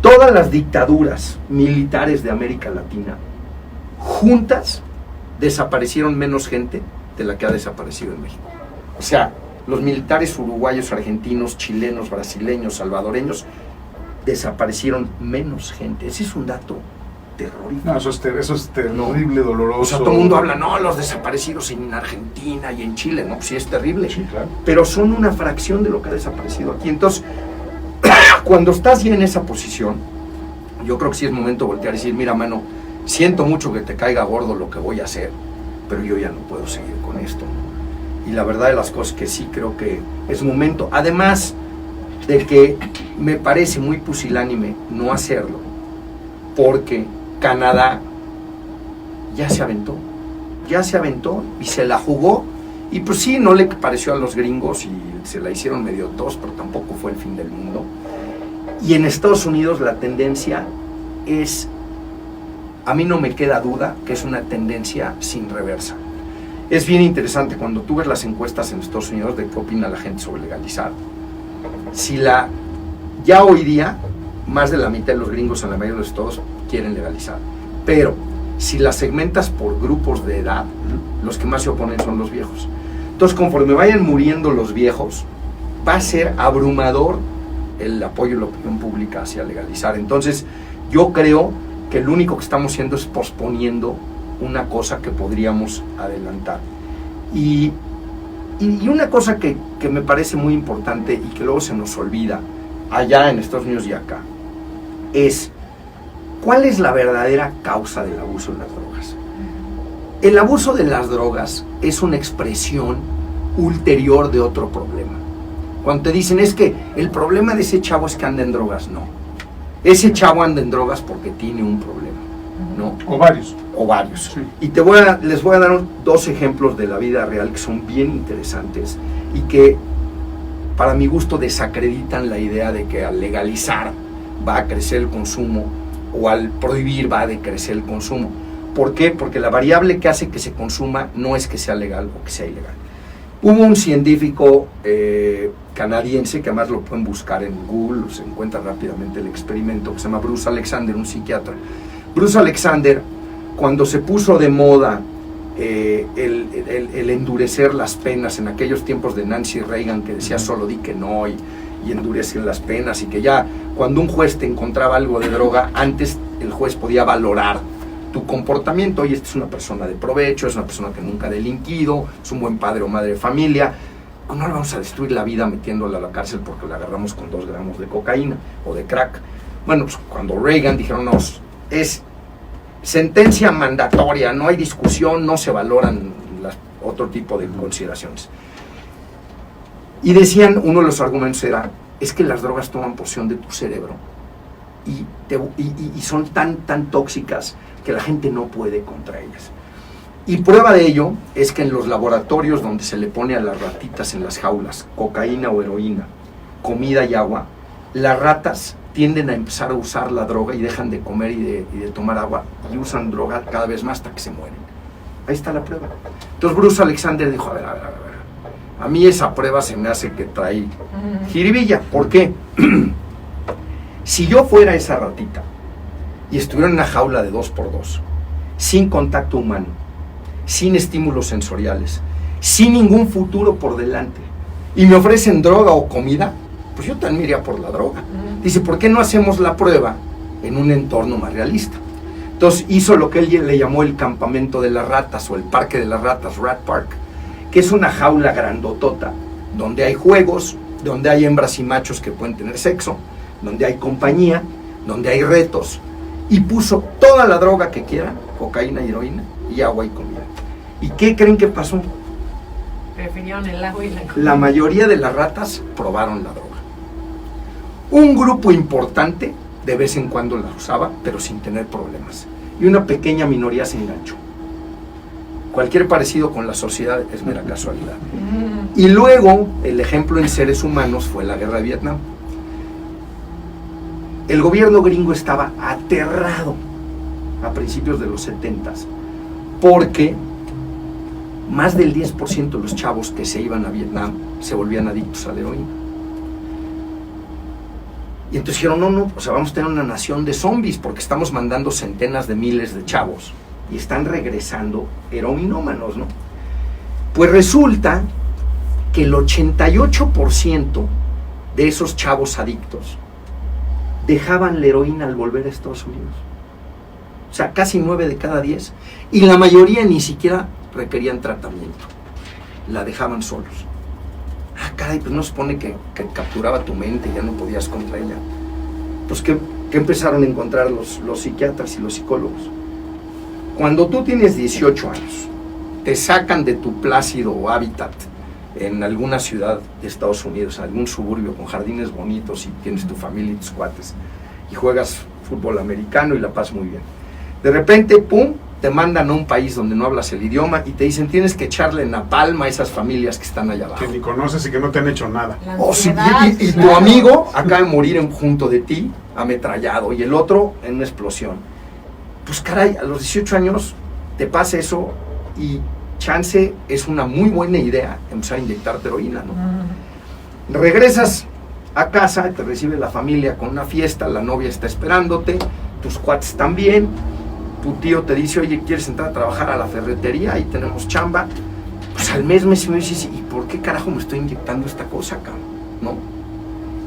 Todas las dictaduras militares de América Latina juntas desaparecieron menos gente de la que ha desaparecido en México. O sea, los militares uruguayos, argentinos, chilenos, brasileños, salvadoreños desaparecieron menos gente. Ese es un dato terrorífico. No, eso es terrible, doloroso. O sea, todo el mundo habla, no, los desaparecidos en Argentina y en Chile, no, sí es terrible. Sí, claro. Pero son una fracción de lo que ha desaparecido aquí. Entonces, cuando estás ya en esa posición, yo creo que sí es momento de voltear y decir, mira, mano, siento mucho que te caiga gordo lo que voy a hacer, pero yo ya no puedo seguir con esto. Y la verdad de las cosas que sí creo que es momento, además de que me parece muy pusilánime no hacerlo, porque Canadá ya se aventó y se la jugó, y pues sí, no le pareció a los gringos y se la hicieron medio tos, pero tampoco fue el fin del mundo. Y en Estados Unidos la tendencia es, a mí no me queda duda que es una tendencia sin reversa. Es bien interesante cuando tú ves las encuestas en Estados Unidos de qué opina la gente sobre legalizar. Ya hoy día, más de la mitad de los gringos en la mayoría de los estados quieren legalizar. Pero si las segmentas por grupos de edad, los que más se oponen son los viejos. Entonces, conforme vayan muriendo los viejos, va a ser abrumador el apoyo de la opinión pública hacia legalizar. Entonces, yo creo que lo único que estamos haciendo es posponiendo una cosa que podríamos adelantar. Y una cosa que me parece muy importante y que luego se nos olvida, allá en Estados Unidos y acá, es ¿cuál es la verdadera causa del abuso de las drogas? El abuso de las drogas es una expresión ulterior de otro problema. Cuando te dicen es que el problema de ese chavo es que anda en drogas, no. Ese chavo anda en drogas porque tiene un problema, ¿no? O varios. Sí. Y les voy a dar dos ejemplos de la vida real que son bien interesantes y que para mi gusto desacreditan la idea de que al legalizar va a crecer el consumo o al prohibir va a decrecer el consumo. ¿Por qué? Porque la variable que hace que se consuma no es que sea legal o que sea ilegal. Hubo un científico canadiense, que además lo pueden buscar en Google, se encuentra rápidamente el experimento, que se llama Bruce Alexander, un psiquiatra. Bruce Alexander, cuando se puso de moda el endurecer las penas en aquellos tiempos de Nancy Reagan, que decía solo di que no y endurecen las penas, y que ya cuando un juez te encontraba algo de droga, antes el juez podía valorar tu comportamiento. Oye, esta es una persona de provecho, es una persona que nunca ha delinquido, es un buen padre o madre de familia, no le vamos a destruir la vida metiéndola a la cárcel porque la agarramos con 2 gramos de cocaína o de crack. Bueno, pues cuando Reagan dijeron, no, es sentencia mandatoria, no hay discusión, no se valoran otro tipo de consideraciones. Y decían, uno de los argumentos era, es que las drogas toman porción de tu cerebro y son tan tóxicas que la gente no puede contra ellas. Y prueba de ello es que en los laboratorios donde se le pone a las ratitas en las jaulas cocaína o heroína, comida y agua, las ratas tienden a empezar a usar la droga y dejan de comer y de tomar agua y usan droga cada vez más hasta que se mueren. Ahí está la prueba. Entonces Bruce Alexander dijo, a ver, a mí esa prueba se me hace que trae jiribilla. ¿Por qué? Si yo fuera esa ratita y estuviera en una jaula de 2x2, sin contacto humano, sin estímulos sensoriales, sin ningún futuro por delante, y me ofrecen droga o comida, pues yo también iría por la droga. Dice, ¿por qué no hacemos la prueba en un entorno más realista? Entonces hizo lo que él le llamó el campamento de las ratas o el parque de las ratas, Rat Park, que es una jaula grandotota, donde hay juegos, donde hay hembras y machos que pueden tener sexo, donde hay compañía, donde hay retos, y puso toda la droga que quieran, cocaína y heroína, y agua y comida. ¿Y qué creen que pasó? Prefirieron el agua y la comida. La mayoría de las ratas probaron la droga. Un grupo importante de vez en cuando la usaba, pero sin tener problemas. Y una pequeña minoría se enganchó. Cualquier parecido con la sociedad es mera casualidad. Y luego, el ejemplo en seres humanos fue la guerra de Vietnam. El gobierno gringo estaba aterrado a principios de los 70s, porque más del 10% de los chavos que se iban a Vietnam se volvían adictos a la heroína. Y entonces dijeron, no, o sea, vamos a tener una nación de zombies porque estamos mandando centenas de miles de chavos y están regresando heroinómanos, ¿no? Pues resulta que el 88% de esos chavos adictos dejaban la heroína al volver a Estados Unidos. O sea, casi 9 de cada 10. Y la mayoría ni siquiera requerían tratamiento. La dejaban solos. Ah, caray, pues no se supone que capturaba tu mente y ya no podías contra ella. Pues ¿qué empezaron a encontrar los psiquiatras y los psicólogos? Cuando tú tienes 18 años, te sacan de tu plácido hábitat en alguna ciudad de Estados Unidos, en algún suburbio con jardines bonitos y tienes tu familia y tus cuates, y juegas fútbol americano y la pasas muy bien. De repente, pum, te mandan a un país donde no hablas el idioma y te dicen tienes que echarle napalm a esas familias que están allá abajo. Que ni conoces y que no te han hecho nada. Y tu amigo acaba de morir junto de ti, ametrallado, y el otro en una explosión. Pues caray, a los 18 años te pasa eso y chance es una muy buena idea empezar a inyectarte heroína, ¿no? Regresas a casa, te recibe la familia con una fiesta, la novia está esperándote, tus cuates también, tu tío te dice, oye, ¿quieres entrar a trabajar a la ferretería? Ahí tenemos chamba. Pues al mes me dices, ¿y por qué carajo me estoy inyectando esta cosa, cabrón? ¿No?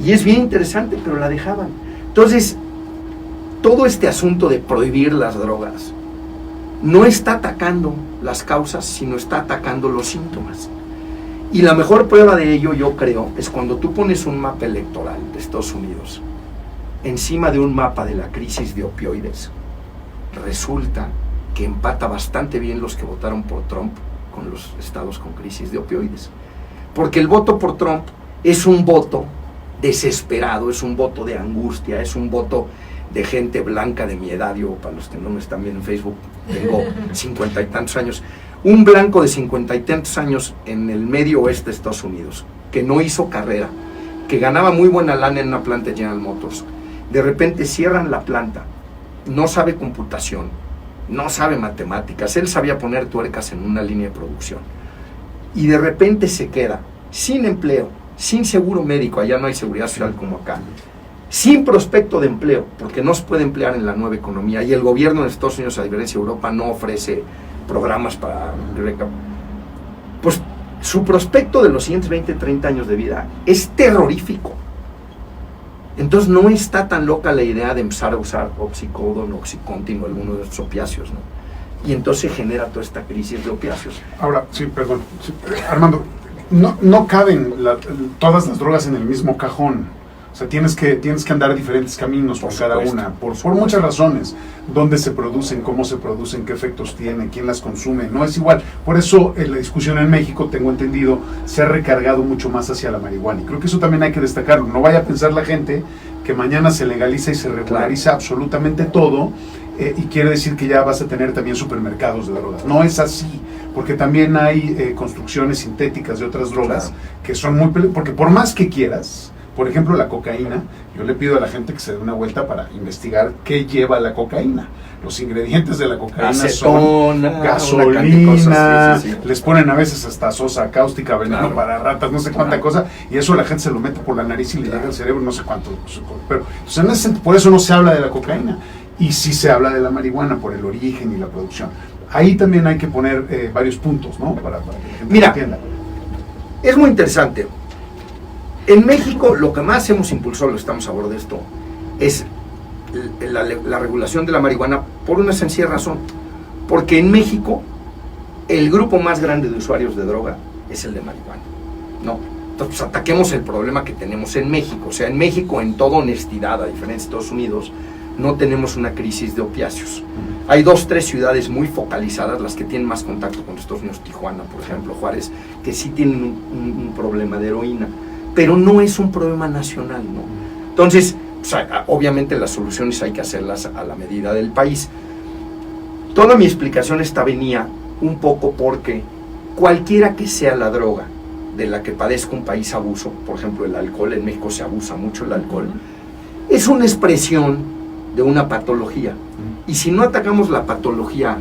Y es bien interesante, pero la dejaban. Entonces, todo este asunto de prohibir las drogas no está atacando las causas, sino está atacando los síntomas. Y la mejor prueba de ello, yo creo, es cuando tú pones un mapa electoral de Estados Unidos encima de un mapa de la crisis de opioides, resulta que empata bastante bien los que votaron por Trump con los estados con crisis de opioides. Porque el voto por Trump es un voto desesperado, es un voto de angustia, es un voto de gente blanca de mi edad. Yo, para los que no me están viendo en Facebook, tengo 50 y tantos años. Un blanco de 50 y tantos años en el medio oeste de Estados Unidos, que no hizo carrera, que ganaba muy buena lana en una planta de General Motors. De repente cierran la planta, no sabe computación, no sabe matemáticas, él sabía poner tuercas en una línea de producción. Y de repente se queda sin empleo, sin seguro médico, allá no hay seguridad social como acá, sin prospecto de empleo, porque no se puede emplear en la nueva economía, y el gobierno de Estados Unidos, a diferencia de Europa, no ofrece programas para... Pues su prospecto de los siguientes 20, 30 años de vida es terrorífico. Entonces no está tan loca la idea de empezar a usar oxicodon, oxycontin o alguno de estos opiáceos, ¿no? Y entonces genera toda esta crisis de opiáceos. Ahora, sí, perdón. Sí, Armando, no caben todas las drogas en el mismo cajón. O sea, tienes que andar diferentes caminos por cada una, por muchas razones. Dónde se producen, cómo se producen, qué efectos tienen, quién las consume, no es igual. Por eso la discusión en México, tengo entendido, se ha recargado mucho más hacia la marihuana. Y creo que eso también hay que destacarlo. No vaya a pensar la gente que mañana se legaliza y se regulariza absolutamente todo, y quiere decir que ya vas a tener también supermercados de drogas. No es así, porque también hay construcciones sintéticas de otras drogas que son muy... Porque por más que quieras... Por ejemplo, la cocaína, yo le pido a la gente que se dé una vuelta para investigar qué lleva la cocaína. Los ingredientes de la cocaína son gasolina, les ponen a veces hasta sosa cáustica, veneno para ratas, no sé cuánta cosa, y eso la gente se lo mete por la nariz y le llega al cerebro, no sé cuánto. Pero entonces, por eso no se habla de la cocaína, y sí se habla de la marihuana por el origen y la producción. Ahí también hay que poner varios puntos, ¿no? Para que la gente entienda. Es muy interesante. En México, lo que más hemos impulsado, lo estamos a bordo de esto, es la regulación de la marihuana por una sencilla razón. Porque en México, el grupo más grande de usuarios de droga es el de marihuana. ¿No? Entonces, ataquemos el problema que tenemos en México. O sea, en México, en toda honestidad, a diferencia de Estados Unidos, no tenemos una crisis de opiáceos. Hay 2, 3 ciudades muy focalizadas, las que tienen más contacto con Estados Unidos, Tijuana, por ejemplo, Juárez, que sí tienen un problema de heroína. Pero no es un problema nacional, ¿no? Entonces, o sea, obviamente las soluciones hay que hacerlas a la medida del país. Toda mi explicación venía un poco porque cualquiera que sea la droga de la que padezca un país abuso, por ejemplo el alcohol, en México se abusa mucho el alcohol, es una expresión de una patología. Y si no atacamos la patología,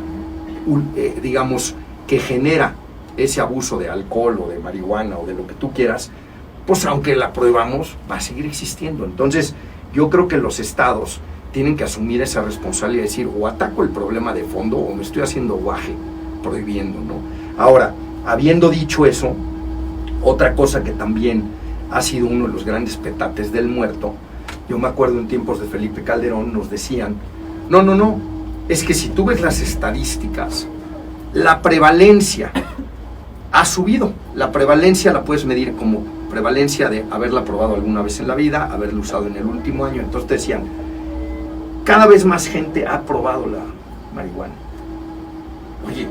digamos, que genera ese abuso de alcohol o de marihuana o de lo que tú quieras, pues aunque la prohibamos, va a seguir existiendo. Entonces, yo creo que los estados tienen que asumir esa responsabilidad y decir, o ataco el problema de fondo, o me estoy haciendo guaje prohibiendo, ¿no? Ahora, habiendo dicho eso, otra cosa que también ha sido uno de los grandes petates del muerto, yo me acuerdo en tiempos de Felipe Calderón, nos decían, no, es que si tú ves las estadísticas, la prevalencia ha subido. La prevalencia la puedes medir como prevalencia de haberla probado alguna vez en la vida, haberla usado en el último año. Entonces te decían, cada vez más gente ha probado la marihuana. Oye,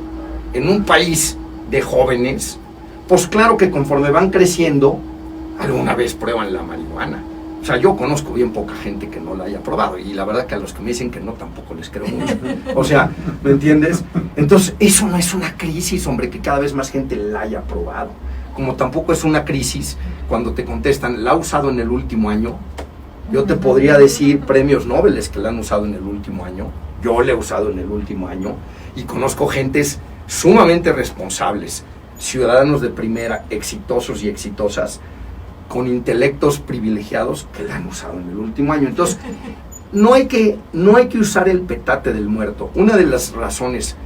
en un país de jóvenes, pues claro que conforme van creciendo, alguna vez prueban la marihuana. O sea, yo conozco bien poca gente que no la haya probado, y la verdad que a los que me dicen que no, tampoco les creo mucho. O sea, ¿me entiendes? Entonces, eso no es una crisis, hombre, que cada vez más gente la haya probado. Como tampoco es una crisis cuando te contestan, ¿la ha usado en el último año? Yo te podría decir premios Nobel que la han usado en el último año. Yo la he usado en el último año, y conozco gentes sumamente responsables, ciudadanos de primera, exitosos y exitosas, con intelectos privilegiados, que la han usado en el último año. Entonces, no hay que usar el petate del muerto. Una de las razones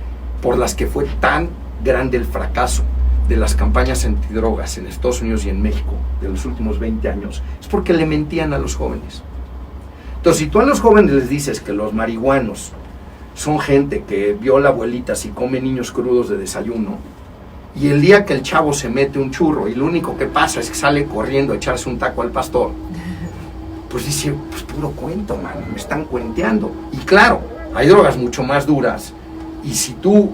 por las que fue tan grande el fracaso de las campañas antidrogas en Estados Unidos y en México de los últimos 20 años es porque le mentían a los jóvenes. Entonces, si tú a los jóvenes les dices que los marihuanos son gente que viola abuelitas y come niños crudos de desayuno, y el día que el chavo se mete un churro y lo único que pasa es que sale corriendo a echarse un taco al pastor, pues dice, pues puro cuento, mano, me están cuenteando. Y claro, hay drogas mucho más duras, y si tú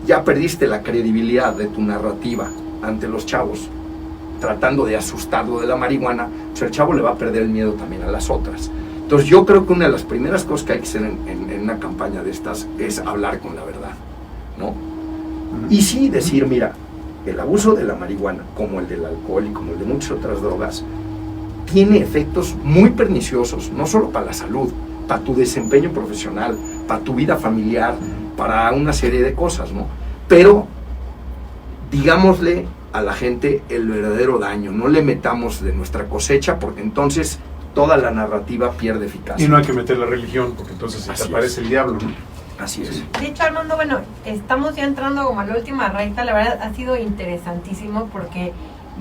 ya perdiste la credibilidad de tu narrativa ante los chavos, tratando de asustarlo de la marihuana, pues el chavo le va a perder el miedo también a las otras. Entonces yo creo que una de las primeras cosas que hay que hacer en una campaña de estas es hablar con la verdad, ¿no? Y sí decir, mira, el abuso de la marihuana, como el del alcohol y como el de muchas otras drogas, tiene efectos muy perniciosos, no solo para la salud, para tu desempeño profesional, para tu vida familiar, para una serie de cosas, ¿no? Pero digámosle a la gente el verdadero daño, no le metamos de nuestra cosecha, porque entonces toda la narrativa pierde eficacia. Y no hay que meter la religión, porque entonces se te aparece el diablo, ¿no? Así es. De hecho, Armando, bueno, estamos ya entrando como a la última recta. La verdad ha sido interesantísimo, porque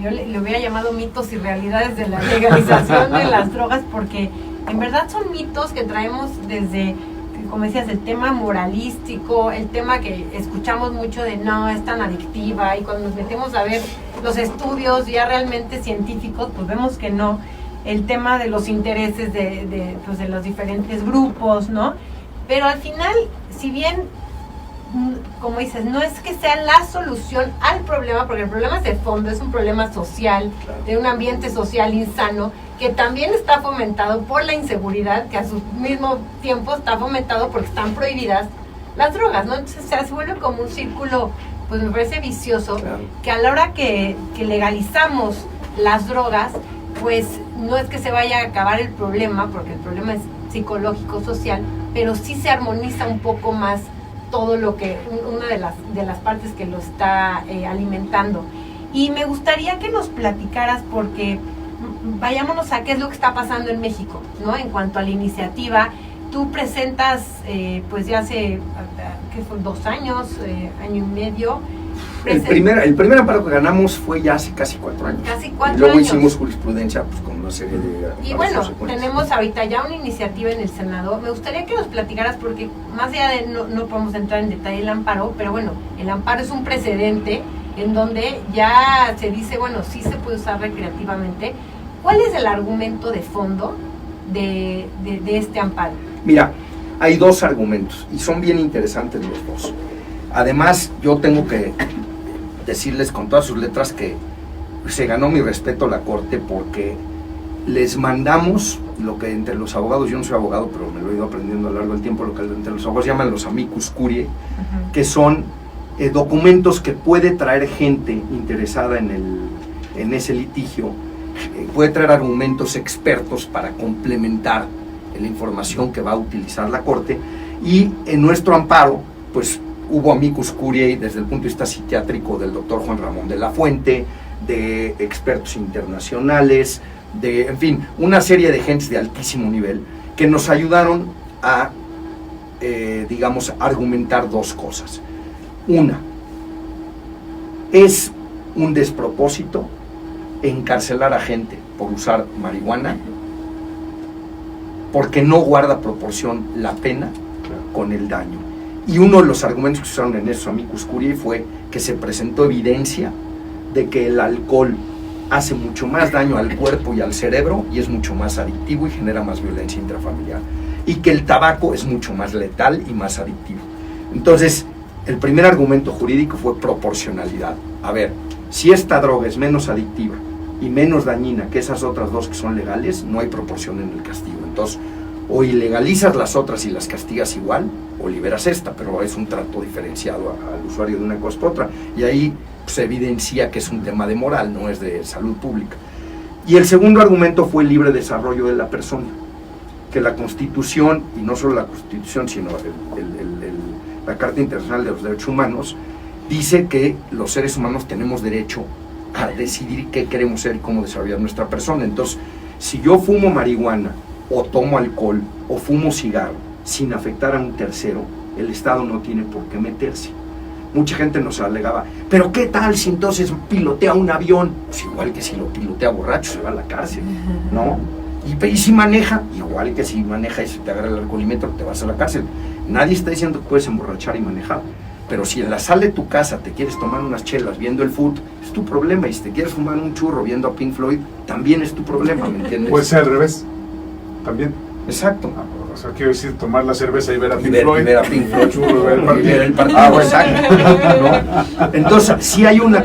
yo le hubiera llamado mitos y realidades de la legalización de las drogas, porque en verdad son mitos que traemos desde, como decías, el tema moralístico, el tema que escuchamos mucho de no, es tan adictiva, y cuando nos metemos a ver los estudios ya realmente científicos, pues vemos que no. el tema de los intereses pues de los diferentes grupos, ¿no? Pero al final, si bien, como dices, no es que sea la solución al problema, porque el problema es de fondo, es un problema social, claro, de un ambiente social insano, que también está fomentado por la inseguridad, que a su mismo tiempo está fomentado porque están prohibidas las drogas, ¿no? Entonces se vuelve como un círculo, pues me parece vicioso, claro, que a la hora que legalizamos las drogas, pues no es que se vaya a acabar el problema, porque el problema es psicológico, social, pero sí se armoniza un poco más todo lo que, una de las partes que lo está alimentando. Y me gustaría que nos platicaras, porque vayámonos a qué es lo que está pasando en México, ¿no? En cuanto a la iniciativa, tú presentas, pues ya hace, ¿qué fue? 2 años, año y medio. El primer amparo que ganamos fue ya hace casi 4 años. Casi 4 años. Y luego hicimos jurisprudencia, pues, con una serie de... Y bueno, tenemos ahorita ya una iniciativa en el Senado. Me gustaría que nos platicaras, porque más allá de, no podemos entrar en detalle el amparo, pero bueno, el amparo es un precedente en donde ya se dice, bueno, sí se puede usar recreativamente. ¿Cuál es el argumento de fondo de este amparo? Mira, hay 2 argumentos y son bien interesantes los 2. Además, yo tengo que decirles con todas sus letras que se ganó mi respeto la Corte, porque les mandamos lo que entre los abogados, yo no soy abogado, pero me lo he ido aprendiendo a lo largo del tiempo, lo que entre los abogados llaman los amicus curiae, que son documentos que puede traer gente interesada en ese litigio, puede traer argumentos expertos para complementar la información que va a utilizar la Corte. Y en nuestro amparo, pues hubo amicus curiae desde el punto de vista psiquiátrico del doctor Juan Ramón de la Fuente, de expertos internacionales, de, en fin, una serie de gentes de altísimo nivel que nos ayudaron a, digamos, argumentar 2 cosas. Una, es un despropósito encarcelar a gente por usar marihuana, porque no guarda proporción la pena con el daño. Y uno de los argumentos que usaron en esos amicus curiae fue que se presentó evidencia de que el alcohol hace mucho más daño al cuerpo y al cerebro, y es mucho más adictivo y genera más violencia intrafamiliar, y que el tabaco es mucho más letal y más adictivo. Entonces, el primer argumento jurídico fue proporcionalidad. A ver, si esta droga es menos adictiva y menos dañina que esas otras 2 que son legales, no hay proporción en el castigo. Entonces, o ilegalizas las otras y las castigas igual, o liberas esta, pero es un trato diferenciado al usuario de una cosa por otra, y ahí se evidencia que es un tema de moral, no es de salud pública. Y el segundo argumento fue el libre desarrollo de la persona, que la Constitución, y no solo la Constitución, sino la Carta Internacional de los Derechos Humanos, dice que los seres humanos tenemos derecho a decidir qué queremos ser y cómo desarrollar nuestra persona. Entonces, si yo fumo marihuana, o tomo alcohol, o fumo cigarro, sin afectar a un tercero, el Estado no tiene por qué meterse. Mucha gente nos alegaba, pero ¿qué tal si entonces pilotea un avión? Pues igual que si lo pilotea borracho, se va a la cárcel, ¿no? Y si maneja, igual que si maneja y se te agarra el alcoholímetro, te vas a la cárcel. Nadie está diciendo que puedes emborrachar y manejar, pero si en la sala de tu casa te quieres tomar unas chelas viendo el fútbol, es tu problema, y si te quieres fumar un churro viendo a Pink Floyd, también es tu problema, ¿me entiendes? Puede ser al revés, también. Exacto. O sea, quiero decir, tomar la cerveza y ver a Pink Floyd. Y ver a Pink Floyd, churro, ver el partido. Exacto. ¿No? Entonces, si hay una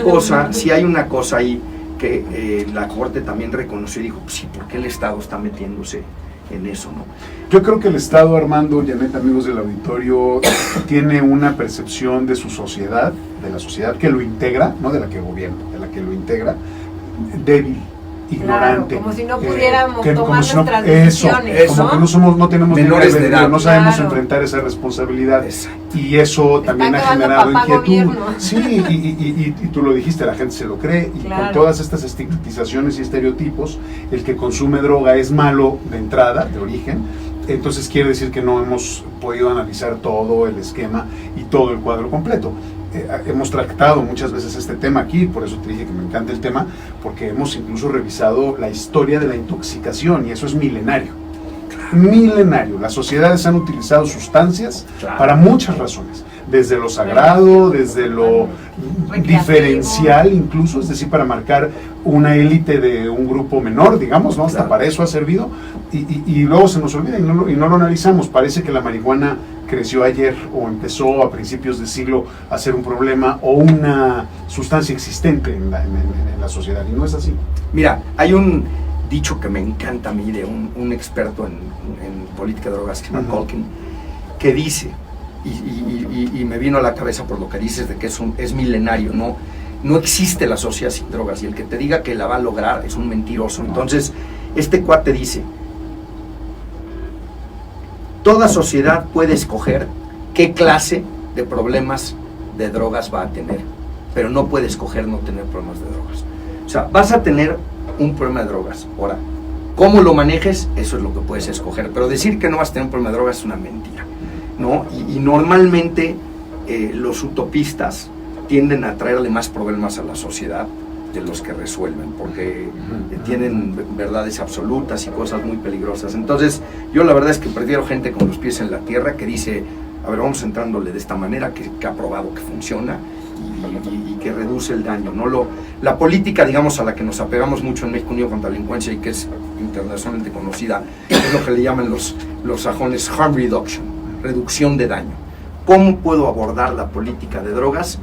cosa ahí que la Corte también reconoció y dijo, pues sí, ¿por qué el Estado está metiéndose en eso, no? Yo creo que el Estado, Armando, Janet, amigos del auditorio, tiene una percepción de su sociedad, de la sociedad que lo integra, no de la que gobierna, de la que lo integra, débil, ignorante. Claro, como si no pudiéramos tomar nuestras decisiones, ¿no? Como que no tenemos menores de edad, no sabemos enfrentar esa responsabilidad. Exacto. Y eso también ha generado inquietud. Gobierno. Sí, y tú lo dijiste, la gente se lo cree, y claro, con todas estas estigmatizaciones y estereotipos, el que consume droga es malo de entrada, de origen. Entonces quiere decir que no hemos podido analizar todo el esquema y todo el cuadro completo. Hemos tratado muchas veces este tema aquí, por eso te dije que me encanta el tema, porque hemos incluso revisado la historia de la intoxicación, y eso es milenario. Milenario. Las sociedades han utilizado sustancias para muchas razones, desde lo sagrado, desde lo diferencial incluso, es decir, para marcar una élite de un grupo menor, digamos, ¿no? Hasta Claro. para eso ha servido, y luego se nos olvida y no lo analizamos. Parece que la marihuana creció ayer o empezó a principios de siglo a ser un problema o una sustancia existente en la sociedad, y no es así. Mira, hay un dicho que me encanta a mí de un experto en política de drogas que se llama Colkin, que dice, y me vino a la cabeza por lo que dices de que es milenario, no existe la sociedad sin drogas, y el que te diga que la va a lograr es un mentiroso. Entonces, este cuate dice, toda sociedad puede escoger qué clase de problemas de drogas va a tener, pero no puede escoger no tener problemas de drogas. O sea, vas a tener un problema de drogas. Ahora, cómo lo manejes, eso es lo que puedes escoger, pero decir que no vas a tener un problema de drogas es una mentira, ¿no? Y normalmente los utopistas tienden a traerle más problemas a la sociedad de los que resuelven, porque tienen verdades absolutas y cosas muy peligrosas. Entonces, yo la verdad es que prefiero gente con los pies en la tierra que dice, a ver, vamos entrándole de esta manera, que ha probado que funciona y que reduce el daño, ¿no? La política, digamos, a la que nos apegamos mucho en México Unido contra la Delincuencia y que es internacionalmente conocida, es lo que le llaman los sajones harm reduction, reducción de daño. ¿Cómo puedo abordar la política de drogas?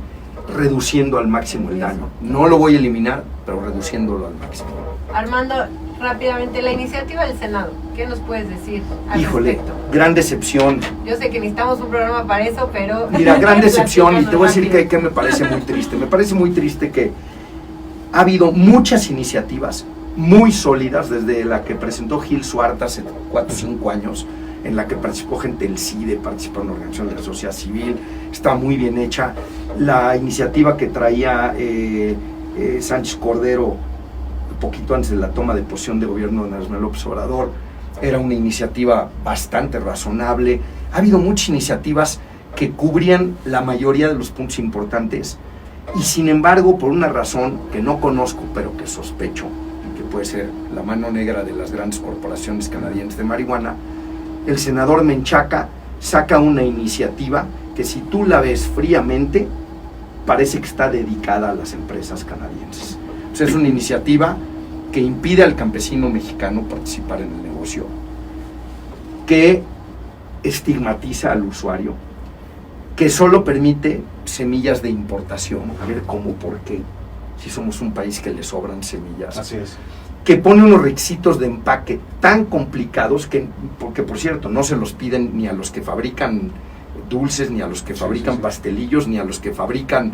Reduciendo al máximo el daño. No lo voy a eliminar, pero reduciéndolo al máximo. Armando, rápidamente, la iniciativa del Senado, ¿qué nos puedes decir al Híjole, respecto? gran decepción. Yo sé que necesitamos un programa para eso, pero... Mira, gran decepción, y te voy a decir Platícanos que me parece muy triste. Me parece muy triste que ha habido muchas iniciativas muy sólidas, desde la que presentó Gil Suárez hace 4 o 5 años, en la que participó gente del CIDE, participaron organizaciones de la sociedad civil, está muy bien hecha. La iniciativa que traía Sánchez Cordero, poquito antes de la toma de posesión de gobierno de Andrés Manuel López Obrador, era una iniciativa bastante razonable. Ha habido muchas iniciativas que cubrían la mayoría de los puntos importantes, y sin embargo, por una razón que no conozco, pero que sospecho, que puede ser la mano negra de las grandes corporaciones canadienses de marihuana, el senador Menchaca saca una iniciativa que, si tú la ves fríamente, parece que está dedicada a las empresas canadienses. O sea, es una iniciativa que impide al campesino mexicano participar en el negocio, que estigmatiza al usuario, que solo permite semillas de importación. A ver, ¿cómo? ¿Por qué? Si somos un país que le sobran semillas. Así es. Que pone unos requisitos de empaque tan complicados porque, por cierto, no se los piden ni a los que fabrican dulces, ni a los que fabrican pastelillos, ni a los que fabrican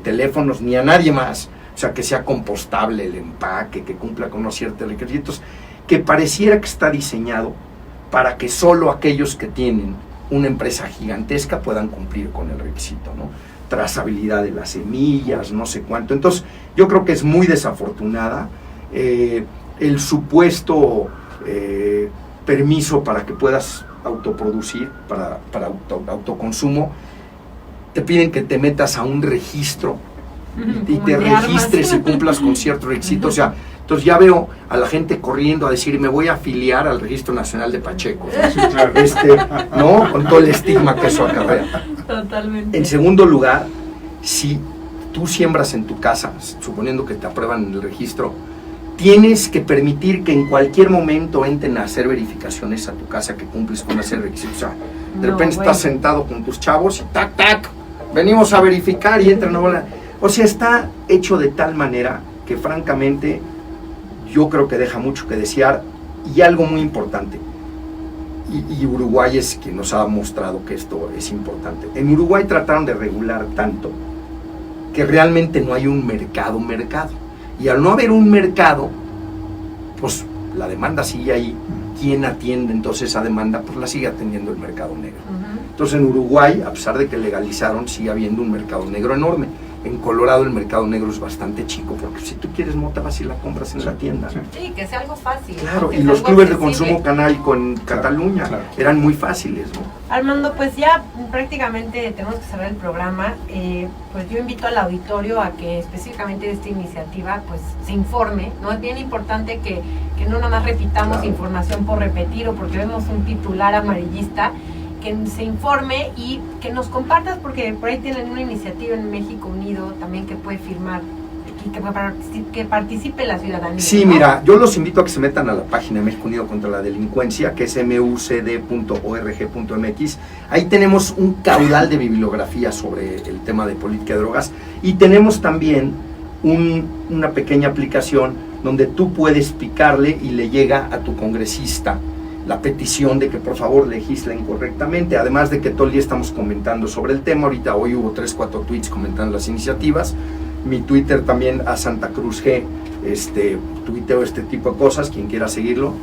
teléfonos, ni a nadie más. O sea, que sea compostable el empaque, que cumpla con unos ciertos requisitos, que pareciera que está diseñado para que solo aquellos que tienen una empresa gigantesca puedan cumplir con el requisito, ¿no? Trazabilidad de las semillas, no sé cuánto. Entonces, yo creo que es muy desafortunada. El supuesto permiso para que puedas autoproducir, para autoconsumo, te piden que te metas a un registro y te registres y cumplas con ciertos requisitos. O sea, entonces ya veo a la gente corriendo a decir, me voy a afiliar al Registro Nacional de Pacheco, Sí, claro. ¿no? Con todo el estigma que eso acarrea. Totalmente. En segundo lugar, si tú siembras en tu casa, suponiendo que te aprueban en el registro, tienes que permitir que en cualquier momento entren a hacer verificaciones a tu casa, que cumples con hacer requisitos. O sea, de repente estás sentado con tus chavos y tac, tac, venimos a verificar y entran. O sea, está hecho de tal manera que francamente yo creo que deja mucho que desear. Y algo muy importante, y Uruguay es quien nos ha mostrado que esto es importante. En Uruguay trataron de regular tanto que realmente no hay un mercado. Y al no haber un mercado, pues la demanda sigue ahí. ¿Quién atiende entonces esa demanda? Pues la sigue atendiendo el mercado negro. Entonces en Uruguay, a pesar de que legalizaron, sigue habiendo un mercado negro enorme. En Colorado el mercado negro es bastante chico, porque si tú quieres mota vas y la compras en la tienda. Sí, que sea algo fácil. Claro, ¿no? y los clubes de consumo canábico en Cataluña eran muy fáciles, ¿no? Armando, pues ya prácticamente tenemos que cerrar el programa. Pues yo invito al auditorio a que específicamente de esta iniciativa pues se informe, ¿no? Es bien importante que no nada más repitamos información por repetir o porque vemos un titular amarillista, que se informe y que nos compartas, porque por ahí tienen una iniciativa en México Unido también que puede firmar y que participe la ciudadanía. Sí, ¿no? mira, yo los invito a que se metan a la página de México Unido contra la Delincuencia, que es mucd.org.mx. Ahí tenemos un caudal de bibliografía sobre el tema de política de drogas, y tenemos también una pequeña aplicación donde tú puedes picarle y le llega a tu congresista la petición de que por favor legislen correctamente, además de que todo el día estamos comentando sobre el tema. Ahorita hoy hubo 3-4 tweets comentando las iniciativas. Mi Twitter también, a Santa Cruz G, tuiteo este tipo de cosas, quien quiera seguirlo,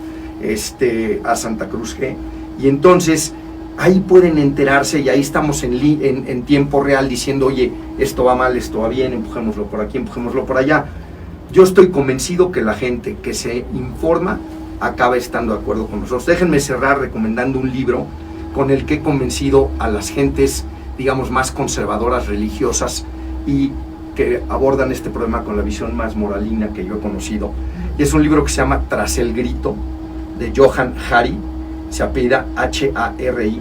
a Santa Cruz G, y entonces ahí pueden enterarse, y ahí estamos en tiempo real diciendo, oye, esto va mal, esto va bien, empujémoslo por aquí, empujémoslo por allá. Yo estoy convencido que la gente que se informa acaba estando de acuerdo con nosotros. Déjenme cerrar recomendando un libro con el que he convencido a las gentes, digamos, más conservadoras, religiosas, y que abordan este problema con la visión más moralina que yo he conocido. Y es un libro que se llama Tras el Grito, de Johann Hari, se apellida H-A-R-I.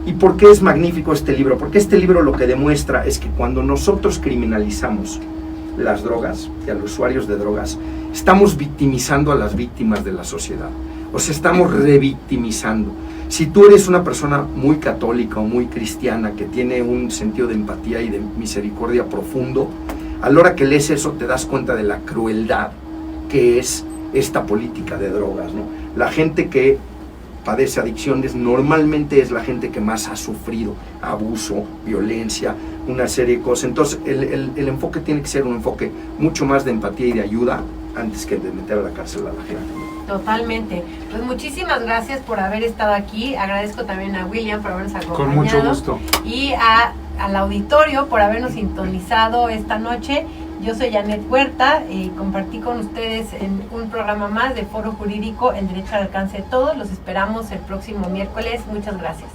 ¿Y por qué es magnífico este libro? Porque este libro lo que demuestra es que cuando nosotros criminalizamos las drogas y a los usuarios de drogas, estamos victimizando a las víctimas de la sociedad. O sea, estamos revictimizando. Si tú eres una persona muy católica o muy cristiana que tiene un sentido de empatía y de misericordia profundo, a la hora que lees eso te das cuenta de la crueldad que es esta política de drogas, ¿no? La gente que padece adicciones normalmente es la gente que más ha sufrido abuso, violencia, una serie de cosas. Entonces el enfoque tiene que ser un enfoque mucho más de empatía y de ayuda antes que de meter a la cárcel a la gente. Totalmente. Pues muchísimas gracias por haber estado aquí. Agradezco también a William por habernos acompañado. Con mucho gusto. Y al auditorio por habernos sintonizado esta noche. Yo soy Janet Huerta y compartí con ustedes en un programa más de Foro Jurídico, El Derecho al Alcance de Todos. Los esperamos el próximo miércoles. Muchas gracias.